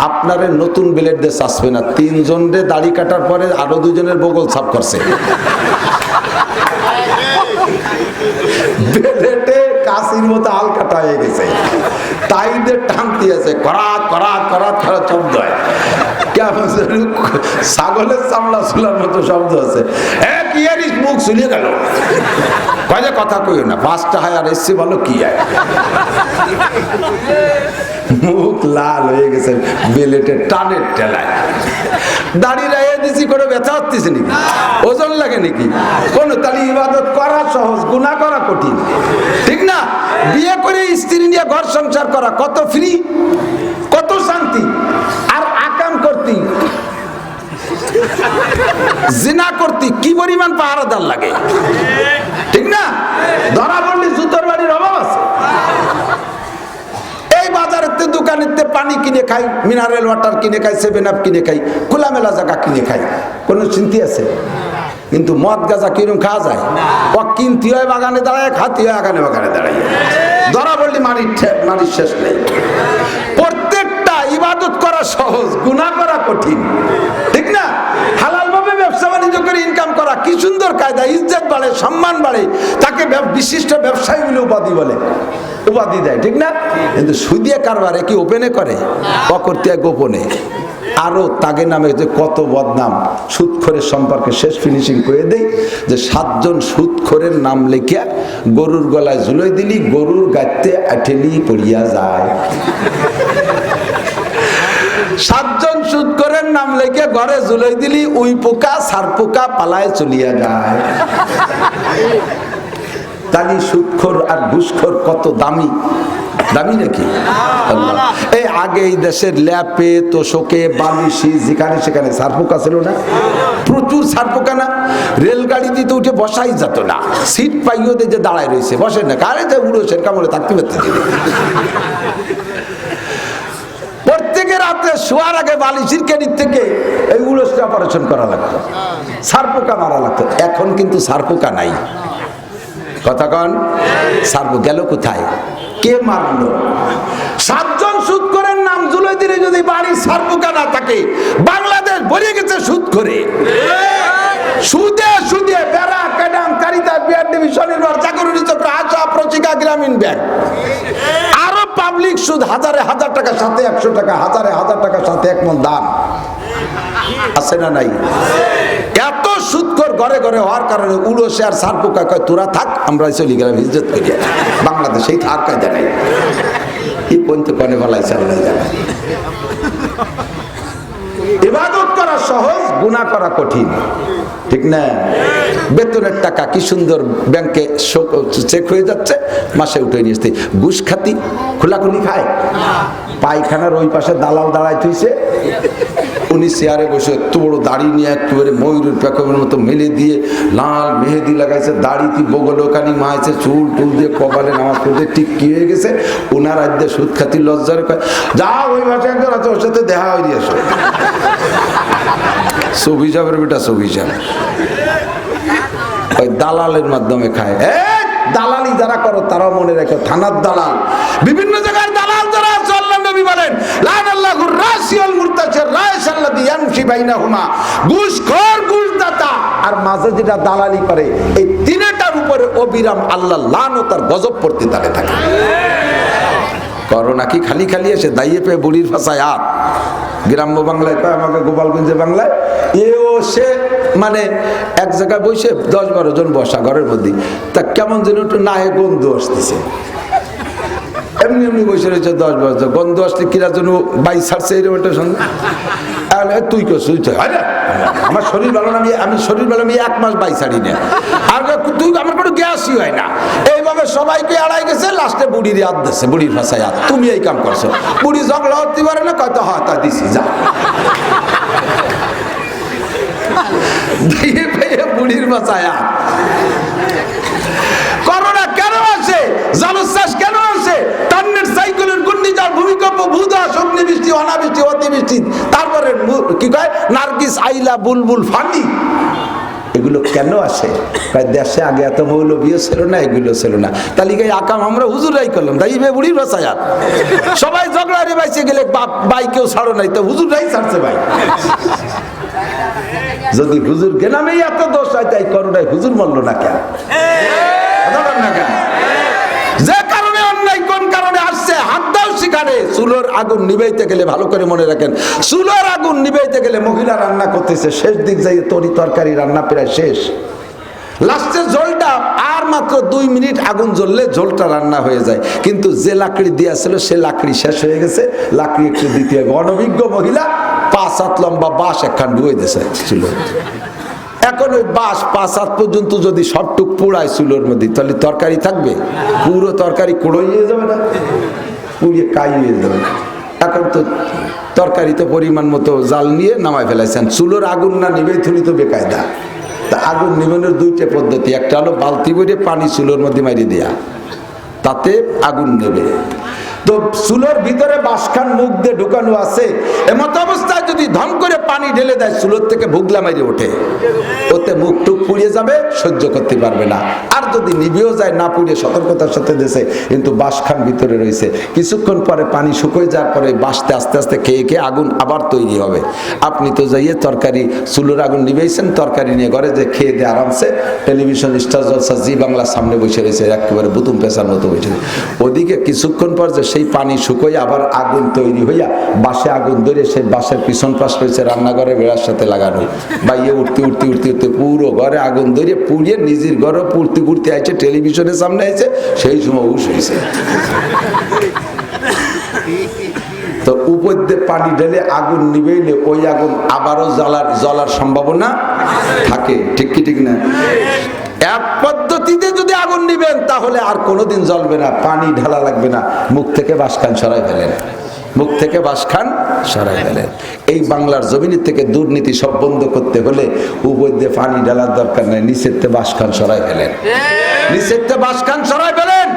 আপনারে নতুন ব্লেড দিয়ে চাষবে না। 3 জনের দাড়ি কাটার পরে আরো 2 জনের বগল সাফ করছে। বেলেটে কাশির মতো আলকাটা হয়ে গেছে, টাইদের টানতে আছে, করাত করাত করাত করাত শব্দ হয়, কেমন ছাগলের চামড়া চুলার মতো শব্দ আছে। কি আর মুখ চুলিয়ে গেল, কয়ে কথা কইও না, 5টা হয় আর এসছে বলো কি হয়। মুখ লাল হয়ে গেছে বেলেটের টানের ঠেলায়। দাড়ি রাইয়ে দিছি, করে ব্যথা হচ্ছে নাকি, ওজন লাগে নাকি কোনো? তাহলে ইবাদত করা সহজ, গুনাহ করা কঠিন, ঠিক না? বিয়ে করে স্ত্রী নিয়ে ঘর সংসার করা কত ফ্রি, কত শান্তি। আর আকাম করতি, জিনা করতি কি পরিমাণ পাহারাদার লাগে, ঠিক না? ধরা পড়লে জুতোর বাড়ির অভাব আছে। এই বাজারের দোকানেতে পানি কিনে খাই, মিনারেল ওয়াটার কিনে খাই, 7 আপ কিনে খাই, খোলামেলা জায়গা কিনে খাই, কোনো চিন্তা আছে? কিন্তু মদ গাঁজা কিরম খাওয়া যায়? ও কিনতে হয় বাগানে দাঁড়ায়, খাতি হয় বাগানে বাগানে দাঁড়ায়। ধরা পড়লে মানির শেষ নেই। প্রত্যেকটা ইবাদত করা সহজ, গুনাহ করা কঠিন, ঠিক না? হালাল ভাবে ব্যবসা বাণিজ্য করে ইনকাম করা কি সুন্দর কায়দা, ইজ্জত বাড়ে, সম্মান বাড়ে, তাকে বিশিষ্ট ব্যবসায়ী বলে উপাধি বলে, উপাধি দেয়, ঠিক না? কিন্তু সুদিয়া কারবারে কি ওপেনে করে, অকর্তে গোপনে। আরো তাকে নামে যে কত বদনাম, সুদখোরের সম্পর্কে শেষ ফিনিশিং করে দেই যে 7 জন সুদখোরের নাম লেখা গরুর গলায় ঝুলাই দিলি, গরুর গাইতে আঠেলি পড়িয়া যায়। 7 জন সুদখোরের নাম লেখে ঘরে ঝুলাই দিলি, উই পোকা সার পোকা পালায় চলিয়া যায়। তালি সুদখোর আর ঘুষখোর কত দামি, দামি নাকি? এই আগে এই দেশের ল্যাপে তোষকে বালিশি যেখানে সেখানে সারপোকা ছিল না, প্রচুর সারপোকা না? রেলগাড়ি দিতে উঠে বসাই যেত না, সিট পাইও যে দাঁড়ায় রয়েছে, বসেন না, কারে যে উড়োছেন কামড়ে থাকতে পারতে। প্রত্যেকের রাতে শোয়ার আগে বালিশির কেনির থেকে এই উড়োসটা অপারেশন করা লাগতো, সারপোকা মারা লাগতো। এখন কিন্তু সারপোকা নাই, কথা কন? সারপো গেল কোথায়, কে মারলো? 7 জন সুদখোরের নাম ঝুলাই দিলে যদি বাড়ির সারপোকা না থাকে, বাংলাদেশ ভরে গেছে সুদ করে। সুদে সুদে বেড়া কাডাম কারিতা বিআরডিবি স্বনির্ভর চাকরি চক্র আশা প্রচিকা গ্রামীণ ব্যাংক, আরো পাবলিক সুদ, হাজারে হাজার টাকা সাথে 100 টাকা, হাজারে হাজার টাকা সাথে 1 মণ দাম আছে না নাই? এত সুদখোর ঘরে ঘরে হওয়ার কারণে উড়োসে আর সারপোকা কয় তোরা থাক, আমরা চলে গেলাম ইজ্জত করিয়া। বাংলাদেশে থার কায়দা নাই, কি পর্যন্ত কনে বলাইছে আল্লাহ জানে। ইবাদত করা সহজ, গুনাহ করা কঠিন, ঠিক না? বেতনের টাকা কি সুন্দর ব্যাংকে চেক হয়ে যাচ্ছে, মাসে উঠে নিয়ে আসতে। ঘুষ খাতি খোলাখুলি খায়, পায়খানার ওই পাশে দালাল দাঁড়ায় থইছে, উনি চেয়ারে বসে এত বড় দাড়ি নিয়ে একেবারে ময়ূরের পেখমের মতো মেলে দিয়ে লাল মেহেদি লাগাইছে, দাড়িটি বগলোকানি মাইছে, চুল টুল দিয়ে কপালে নামাজ পড়তে ঠিক কি হয়ে গেছে। ওনার আদ্যে সুদ খাতি লজ্জারে কয় যা ওই ভাষা একজন আছে, ওর সাথে দেখা হয়ে দিয়ে আসো। ছবি যাবের বেটা, ছবি যাবে ওই দালালের মাধ্যমে খায়। দালালি যারা করো তারাও মনে রেখো, থানার দালাল, বিভিন্ন জায়গার দালাল যারা আছে, আল্লাহ নবী বলেন লানাল্লাহুর রাসিউল মুরতাশির রাইসাল্লাযী ইয়ামশি বাইনাহুমা, ঘুষখোর ঘুষদাতা আর মাঝে যেটা দালালি করে, এই তিনটার উপরে অবিরাম আল্লাহ লানত আর গজব পড়তে থাকে। করোনা কি খালি খালি এসে দাইয়ে পেয়ে বুড়ির ভাষায় আর গ্রাম্য বাংলায় কয়, আমাকে গোপালগঞ্জের বাংলায় এও সে মানে এক জায়গায় বসে 10-12 জন বসা ঘরের মধ্যে, তা কেমন যেন একটু নাহে গন্ধ আসতেছে, এমনি এমনি বসে রয়েছে 10-12 জন, গন্ধ আসলে কিরা যেন বাই ছাড়ছে এরকম একটা সঙ্গে। তুই করছিস, আমার শরীর ভালো না, আমি শরীর ভালো, আমি 1 মাস বাই ছাড়ি না, আর তুই আমার কোনো গ্যাসই হয় না। এইভাবে সবাইকে আড়াই গেছে, লাস্টে বুড়ির হাত দিচ্ছে, বুড়ির ভাষায় হাত, তুমি এই কাম করছো। বুড়ি ঝগড়া হতে পারে না, কত হয় তা দিছি যা। বুড়ির ভাষায় হাত। করোনা কেন আছে, জলোচ্ছ্বাস কেন আছে, টান্নের সাইকেলের ঘূর্ণিঝড়, ভূমিকম্প, ভূধস, অগ্নিবৃষ্টি, অনাবৃষ্টি, অতিবৃষ্টি, তারপরে কি কয় নার্গিস, আইলা, বুলবুল, ফানি, এগুলো কেন আসে? দেশে আগে এত মৌলবীও ছিল না, এগুলো ছিল না। তালিকায় আকাম আমরা হুজুরাই করলাম, তাই বুড়ির ভাষায় আর সবাই ঝগড়া রে বাইসে গেলে বাইকেও ছাড়ো নাই, তো হুজুরাই ছাড়ছে ভাই। যদি হুজুর গেলামেই এত দোষ হয়, তাই করোনায় হুজুর মরল না কেন? যে কারণে অন্যায় কোন কারণে আসছে, হাত দাও শিখারে। চুলোর আগুন নিভাইতে গেলে, ভালো করে মনে রাখেন, চুলোর আগুন নিভাইতে গেলে মহিলা রান্না করতেছে, শেষ দিক যাই তরি তরকারি রান্না প্রায় শেষ, লাস্টের ঝোলটা আর মাত্র 2 মিনিট আগুন জ্বললে ঝোলটা রান্না হয়ে যায়। কিন্তু যে লাকড়ি দিয়েছিল সে লাকড়ি শেষ হয়ে গেছে, লাকড়ি একটু দিতে হবে। অনভিজ্ঞ মহিলা 5 হাত লম্বা বাঁশ একখান ডুয়ে দিয়েছে চুলো। এখন ওই বাঁশ 5 হাত পর্যন্ত যদি সবটুক পোড়ায় চুলোর মধ্যে, তাহলে তরকারি থাকবে? পুরো তরকারি কুড়িয়ে যাবে না, পুড়িয়ে কাইয়ে যাবে। এখন তো তরকারি তো পরিমাণ মতো জাল নিয়ে নামায় ফেলাইছেন, চুলোর আগুন না নিবেই থুলি তো বেকায়দা। তা আগুন নিবানোর 2টা পদ্ধতি, একটা হলো বালতি ভরে পানি চুলোর মধ্যে মারিয়ে দেয়া, তাতে আগুন নেবে। তো চুলোর ভিতরে বাঁশখান মুখ দিয়ে ঢুকানো আছে, এমত অবস্থায় যদি ধন করে পানি ঢেলে দেয়, চুলোর থেকে ভুগলা মারিয়ে ওঠে, ওতে মুখ টুক পুড়িয়ে যাবে, সহ্য করতে পারবে না। আর যদি নিবেও যায়, না পুড়িয়ে সতর্কতার সাথে দেশে, কিন্তু বাঁশখান ভিতরে রয়েছে। কিছুক্ষণ পরে পানি শুকিয়ে যাওয়ার পরে বাঁশতে আস্তে আস্তে খেয়ে খেয়ে আগুন আবার তৈরি হবে। আপনি তো যাইয়ে তরকারি চুলোর আগুন নিবেছেন, তরকারি নিয়ে ঘরে যে খেয়ে দিয়ে আরামসে টেলিভিশন স্টার জলসা জি বাংলার সামনে বসে রয়েছে, একেবারে বুতুম পেশার মতো বসে। ওদিকে কিছুক্ষণ পর যে সেই পানি শুকোয় আবার আগুন তৈরি হইয়া বাঁশে আগুন ধরে, সেই বাঁশের পিছন পাশ রয়েছে রান্নাঘরে বেড়ার সাথে লাগানো, বাইয়ে উঠতে উঠতে উঠতে উঠতে পুরো ঘরে আগুন ধরে পুড়িয়ে নিজের ঘরে পুড়তে পুড়তে আইছে, টেলিভিশনের সামনে আইছে, সেই সময় হুশ হয়েছে। তো উপর দিয়ে পানি ঢেলে আগুন নিবেইলে ওই আগুন আবারও জ্বলার সম্ভাবনা থাকে, ঠিক কি ঠিক না? এক পদ্ধতিতে যদি আগুন নিবেন তাহলে আর কোনোদিন জ্বলবে না, পানি ঢালা লাগবে না, মুখ থেকে বাঁশখান সরাই ফেলেন, মুখ থেকে বাঁশখান সরাই ফেলেন। এই বাংলার জমিনের থেকে দুর্নীতি সব বন্ধ করতে হলে উপর দিয়ে পানি ঢালার দরকার নেই, নিচের থেকে বাঁশখান সরাই ফেলেন, নিচের থেকে বাঁশখান সরাই ফেলেন।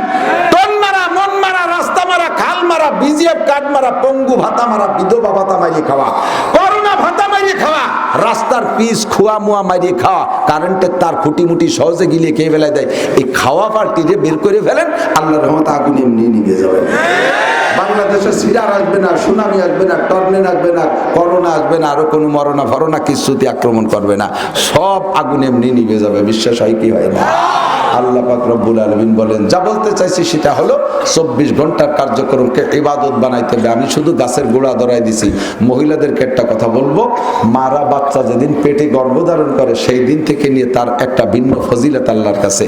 টন মারা, মন মারা, রাস্তা মারা, খাল মারা, বিজিএফ কার্ড মারা, পঙ্গু ভাতা মারা, বিধবা ভাতা মারিয়ে খাওয়া, করোনা ভাতা মারিয়ে খাওয়া, রাস্তার পিস খুয়া মুয়া মারিয়ে খাওয়া, কারেন্টের তার খুঁটি মুটি সহজে গিলিয়ে খেয়ে ফেলায় দেয়, এই খাওয়া পার্টিতে বের করে ফেলেন, আল্লাহর রহমতে আগুন এমনি নিভে যাবে। বাংলাদেশে সিডার আসবে না, সুনামি আসবে না, টর্নেডো আসবে না, করোনা আসবে না, আরো কোনো মরনা ফরনা কিছুতে আক্রমণ করবে না, সব আগুন এমনি নিভে যাবে। বিশ্বাস হয় কি হয় না? আল্লাহ পাক রব্বুল আলামিন বলেন, যা বলতে চাইছি সেটা হলো 24 ঘন্টার কার্যক্রমকে ইবাদত বানাইতে হবে। আমি শুধু গাছের গোড়া ধরাই দিছি। মহিলাদেরকে একটা কথা বলবো, মারা বাচ্চা যেদিন পেটে গর্ভধারণ করে সেই দিন থেকে নিয়ে তার একটা ভিন্ন ফজিলত আল্লাহর কাছে।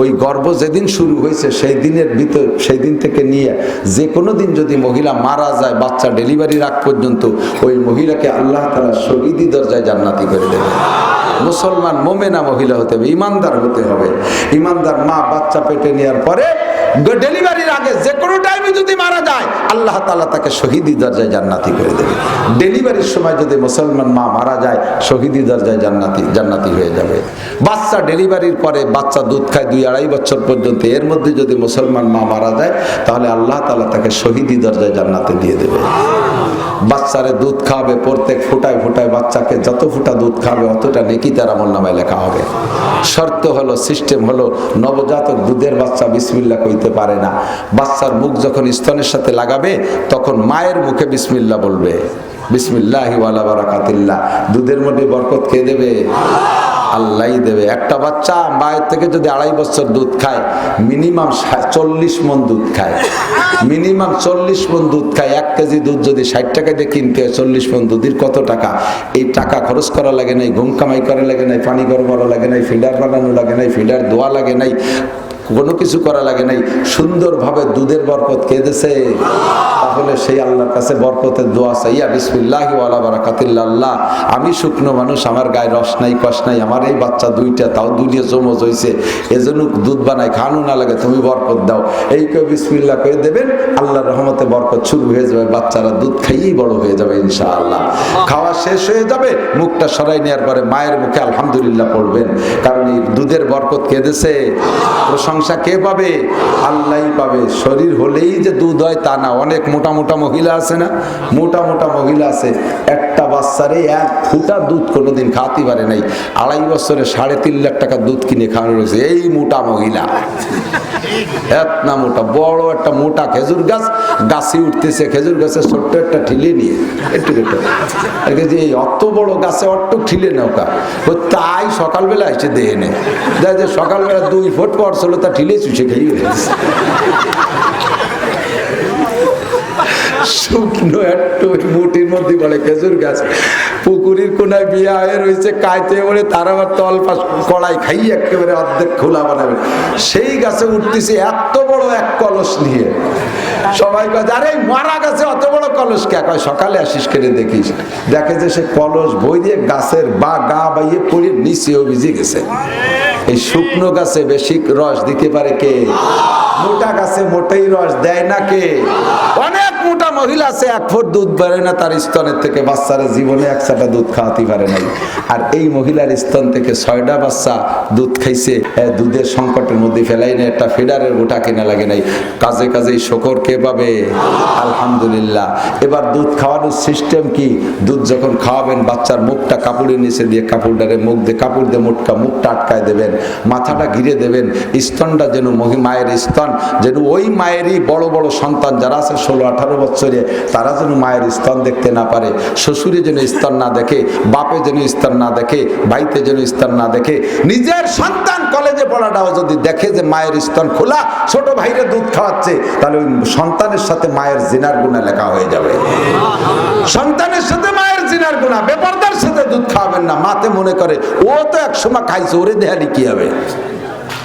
ওই গর্ভ যেদিন শুরু হয়েছে সেই দিনের ভিতর, সেই দিন থেকে নিয়ে যে কোনো দিন যদি মহিলা মারা যায় বাচ্চা ডেলিভারির আগ পর্যন্ত, ওই মহিলাকে আল্লাহ তাআলা শহীদি দরজায় জান্নাতি করে দেবে। মুসলমান মোমেনা মহিলা হতে হবে, ইমানদার হতে হবে। ইমানদার মা বাচ্চা পেটে নেওয়ার পরে ডেলিভারির আগে যে কোনো টাইমে যদি মারা যায়, আল্লাহ তাআলা তাকে শহীদি দরজায় জান্নাতি করে দেবে। ডেলিভারির সময় যদি মুসলমান মা মারা যায়, শহীদি দরজায় জান্নাতি হয়ে যাবে। বাচ্চা ডেলিভারির পরে বাচ্চা দুধ খায় 2-2.5 বছর পর্যন্ত, এর মধ্যে যদি মুসলমান মা মারা যায়, তাহলে আল্লাহ তাআলা তাকে শহীদি দরজায় জান্নাতে দিয়ে দেবে। বাচ্চারে দুধ খাওয়াবে, প্রত্যেক ফোঁটায় ফোঁটায় বাচ্চাকে যত ফোঁটা দুধ খাওয়াবে অতটা নেকি তার আমলনামায় লেখা হবে। শর্ত হলো, সিস্টেম হলো, নবজাতক দুধের বাচ্চা বিসমিল্লাহ কইতে পারে না। বাচ্চার মুখ যখন স্তনের সাথে লাগাবে তখন মায়ের মুখে বিসমিল্লাহ বলবে, বিসমিল্লাহি ওয়ালা বারাকাতিল্লাহ। দুধের মধ্যে বরকত কে দেবে? আল্লাহই দেবে। একটা বাচ্চা মায়ের থেকে যদি 2.5 বছর দুধ খায়, মিনিমাম 40 মণ দুধ খায়, মিনিমাম 40 মণ দুধ খায়। 1 কেজি দুধ যদি 60 টাকা দিয়ে কিনতে হয়, 40 মণ দুধের কত টাকা? এই টাকা খরচ করা লাগে নাই, ঘুম কামাই করা লাগে নাই, পানি গরম করা লাগে নাই, ফিডার বানানো লাগে নাই, ফিডার দোয়া লাগে নাই, কোনো কিছু করা লাগে নাই। সুন্দরভাবে দুধের বরকত কে দিয়েছে? তাহলে সেই আল্লাহর কাছে বরকতের দোয়া চাইয়া বিসমিল্লাহি ওয়ালা বারাকাতিল্লাহ। আল্লাহ, আমি শুকনো মানুষ, আমার গায়ে রস নাই, কষ নাই, আমার এই বাচ্চা 2টা, তাও 2 জমজ হয়েছে, এজন্য দুধ বানাই, খাওয়ানো না লাগে, তুমি বরকত দাও। এই কেউ বিসমিল্লাহ করে দেবেন, আল্লাহর রহমতে বরকত শুরু হয়ে যাবে। বাচ্চারা দুধ খাইয়েই বড় হয়ে যাবে ইনশাআল্লাহ। খাওয়া শেষ হয়ে যাবে, মুখটা সরাই নেওয়ার পরে মায়ের মুখে আলহামদুলিল্লাহ পড়বেন, কারণ এই দুধের বরকত কে দিয়েছে? প্রশংসা কে পাবে? আল্লাহই পাবে। শরীর হলেই যে দুধ হয় তা না, অনেক মোটা মোটা মোটা মহিলা আছে না, মোটা মোটা মহিলা আছে, একটা বাচ্চারে 1 ফুটা দুধ কোনোদিন খাওয়াতে পারে নাই, 2.5 বছরে 3.5 লাখ টাকা দুধ কিনে খাওয়ানো রয়েছে এই মোটা মহিলা। এত না মোটা, বড় একটা মোটা খেজুর গাছ, গাছে উঠতেছে, খেজুর গাছের ছোট্ট একটা ঠিলে নিয়ে একটু যে অত বড় গাছে অট্ট ঠিলে নৌকা, তাই সকালবেলা এসে দেহে নেয়, দেয় যে সকালবেলা 2 ফুট পর ছিল, তা ঠিলে চুষে খেয়ে গেছে। শুকনো একটু মুটির মধ্যে বলে খেজুর গাছ, পুকুরির কোনায় বিয়া হয়ে রয়েছে, কাইতে বলে তার আবার তল পাশ কড়াই খাই একেবারে অর্ধেক খোলা বানাবে, সেই গাছে উঠতেছে এত বড় এক কলস নিয়ে। সবাই কাজ আরে মারা গাছে অত বড় কলস কে? কয় সকালে আসিস কেটে দেখিস, দেখে যে সে কলস বই দিয়ে গাছের বা গা বাইয়ে পড়ে নিচেও ভিজে গেছে। এই শুকনো গাছে বেশি রস দিতে পারে কে? মোটা গাছে মোটেই রস দেয় না কে? অনেক মোটা মহিলা আছে 1 ফুট দুধ বেরোয় না তার স্তনের থেকে, বাচ্চারা জীবনে 1 চাটা দুধ খাওয়াতে পারে নাই। আর এই মহিলার স্তন থেকে 6টা বাচ্চা দুধ খাইছে, দুধের সংকটের মধ্যে ফেলাই না, একটা ফিডারের গোটা কেনা লাগে নাই। কাজে কাজেই শকর কে পাবে? আলহামদুলিল্লাহ। এবার দুধ খাওয়ানোর সিস্টেম কি? দুধ যখন খাওয়াবেন বাচ্চার মুখটা কাপড়ের নিচে দিয়ে, কাপড়টারে মুখ দিয়ে কাপড় দিয়ে মুখটা আটকায় দেবেন, মাথাটা ঘিরে দেবেন, স্তনটা যেন মায়ের স্তন যেন ওই মায়েরই বড় বড় সন্তান যারা আছে 16-18 বছরে, তারা যেন মায়ের স্তন দেখতে না পারে, শ্বশুরে যেন স্তন না দেখে, বাপে যেন স্তন না দেখে, ভাইতে যেন স্তন না দেখে, নিজের সন্তান কলেজে পড়াটাও যদি দেখে যে মায়ের স্তন খোলা, ছোট ভাইরে দুধ খাওয়াচ্ছে, তাহলে ওই সন্তানের সাথে মায়ের জিনার গুনাহ লেখা হয়ে যাবে। সন্তানের সাথে মায়ের জিনার গুনাহ, বেপরদার সাথে দুধ খাওয়াবেন না। মাতে মনে করে ও তো একসময় খাইছে, ওরে দেখালি কি হবে,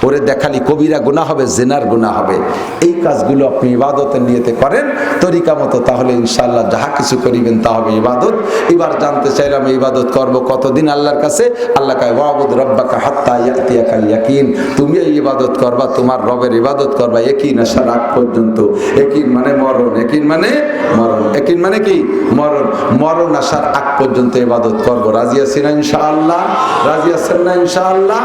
ওরে দেখালি কবিরা গুনাহ হবে, জিনার গুনাহ হবে। এই কাজগুলো আপনি ইবাদতের নিয়তে করেন তরিকা মতো, তাহলে ইনশাআল্লাহ যাহা কিছু করিবেন তা হবে ইবাদত। এবার জানতে চাইলাম ইবাদত করব কতদিন আল্লাহর কাছে? আল্লাহ কয় ওয়াবুদ রাব্বাকা হাত্তা ইয়াতিয়াকাল ইয়াকিন, তুমি এই ইবাদত করবা, তোমার রবের ইবাদত করবা ইয়াকিন আসার আগ পর্যন্ত। ইয়াকিন মানে মরণ, ইয়াকিন মানে মরণ, ইয়াকিন মানে কি? মরণ। মরণ আসার আগ পর্যন্ত ইবাদত করব। রাজি আছেন না ইনশাআল্লাহ? রাজি আছেন না ইনশাআল্লাহ?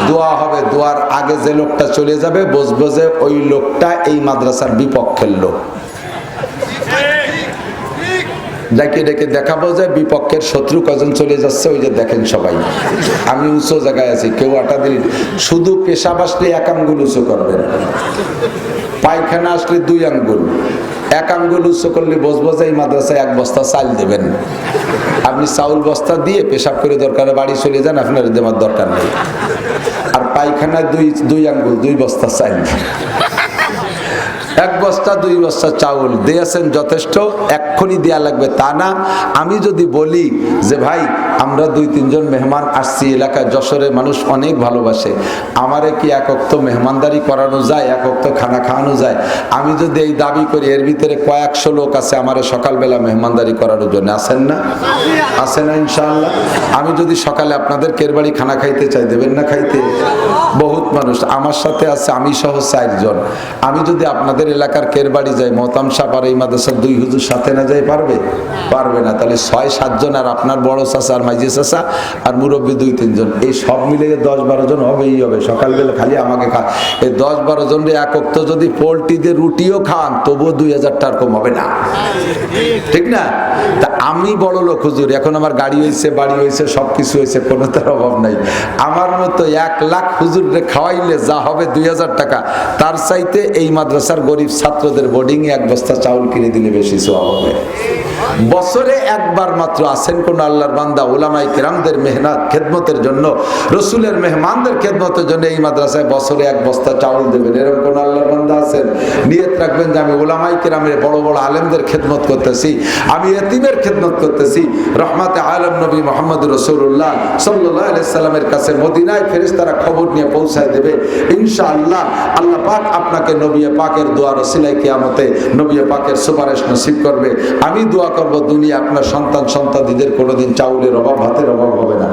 দোয়া হবে, দোয়ার আগে যে লোকটা চলে যাবে বুঝবো যে ওই লোকটা এই মাদ্রাসার বিপক্ষের লোক। ডেকে ডেকে দেখাবো যে বিপক্ষের শত্রু কজন চলে যাচ্ছে, ওই যে দেখেন সবাই। আমি উঁচু জায়গায় আছি, কেউ 8 দিন, শুধু পেশাব আসলে 1 আঙ্গুল উঁচু করবেন, পায়খানা আসলে 2 আঙ্গুল, 1 আঙ্গুল উঁচু করলে বুঝবো যে এই মাদ্রাসায় 1 বস্তা চাল দেবেন। আপনি চাউল বস্তা দিয়ে পেশাব করে দরকারে বাড়ি চলে যান, আপনার দেওয়ার দরকার নেই। আর পায়খানায় 2 আঙ্গুল 2 বস্তা চাল, 1 বস্তা 2 বস্তা চাউল দিয়েছেন যথেষ্ট, এক্ষুনি দেয়া লাগবে তা না। আমি যদি বলি যে ভাই আমরা 2-3 জন মেহমান আসছি, এলাকায় যশোরে মানুষ অনেক ভালোবাসে, আমারে কি 1 ওয়াক্ত মেহমানদারি করানো যায়, 1 ওয়াক্ত খানা খাওয়ানো যায়? আমি যদি এই দাবি করি, এর ভিতরে কয়েকশো লোক আছে আমারে সকালবেলা মেহমানদারি করানোর জন্য, আছেন না? আছে না ইনশাআল্লাহ? আমি যদি সকালে আপনাদের কের বাড়ি খানা খাইতে চাই, দেবেন না খাইতে? বহুত মানুষ আমার সাথে আছে, আমি সহ 4 জন। আমি যদি আপনাদের এলাকার কের বাড়ি যাই, মোহতাম সাহেব আর এই মাদ্রাসার 2 হুজুর সাথে না যাই, পারবে? পারবে না। তাহলে 6-7 জন, আর আপনার বড় চাচা আর মাইজি চাচা আর মুরব্বী 2-3 জন, এই সব মিলে 10-12 জন হবেই হবে। সকালবেলা খালি আমাকে খা, এই 10-12 জন 1 ওয়াক্ত যদি পোল্ট্রি দিয়ে রুটিও খান তবুও 2000 টাকা কম হবে না, ঠিক না? তা আমি বড় লোক হুজুর, এখন আমার গাড়ি হয়েছে, বাড়ি হয়েছে, সবকিছু হয়েছে, কোনো তার অভাব নাই। আমার মতো 1 লাখ হুজুরে খাওয়াইলে যা হবে 2000 টাকা, তার চাইতে এই মাদ্রাসার গরিব ছাত্রদের বোর্ডিং এ 1 বস্তা চাউল কিনে দিলে বেশি সওয়াব হবে। বছরে 1 বার মাত্র আছেন কোন আল্লাহর বান্দা উলামায়ে কেরামদের মেহনত খেদমতের জন্য, রসুলের মেহমানদের খেদমতের জন্য এই মাদ্রাসায় বছরে 1 বস্তা চাউল দেবেন, এরকম কোন আল্লাহর বান্দা আছেন? নিয়ত রাখবেন যে আমি উলামায়ে কেরামের বড় বড় আলেমদের খেদমত করতেছি, আমি এতিমের খেদমত করতেছি। রহমাতে আলম নবী মুহাম্মদ রাসূলুল্লাহ সাল্লাল্লাহু আলাইহি সাল্লামের কাছে মদিনায় ফেরেশতারা খবর নিয়ে পৌঁছায় দেবে ইনশাআল্লাহ। আল্লাহ পাক আপনাকে নবী পাকের দোয়া রসিলায় কিয়ামতে নবী পাকের সুপারিশ নসিব করবে। আমি দোয়া করব দুনিয়া আপনার সন্তান সন্তানদের কোনোদিন চাউলের অভাব, ভাতের অভাব হবে না।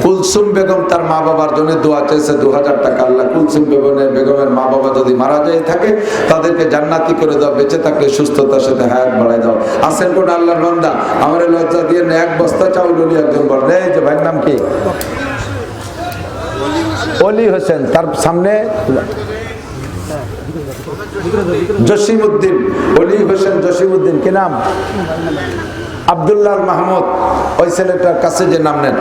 কুলসুম বেগম তার মা বাবার জন্য দোয়া চেয়েছে 2000 টাকা। আল্লাহ কুলসুম বেগমের মা বাবা যদি মারা যায় থাকে তাদেরকে জান্নাতি করে দাও, বেঁচে থাকলে সুস্থতার সাথে হায়াত বাড়ায় দাও। আছেন কোন আল্লাহর বান্দা আমার লজ্জা দিয়ে 1 বস্তা চাউল উনি একজন বলেন, এই যে ভাইয়ের নাম কি? অলি হোসেন, তার সামনে জসিমউদ্দিন, অলি হোসেন জসিমউদ্দিন, কি নাম? আব্দুল্লাহ মাহমুদ, ওই ছেলেটার কাছে যে নাম নেন,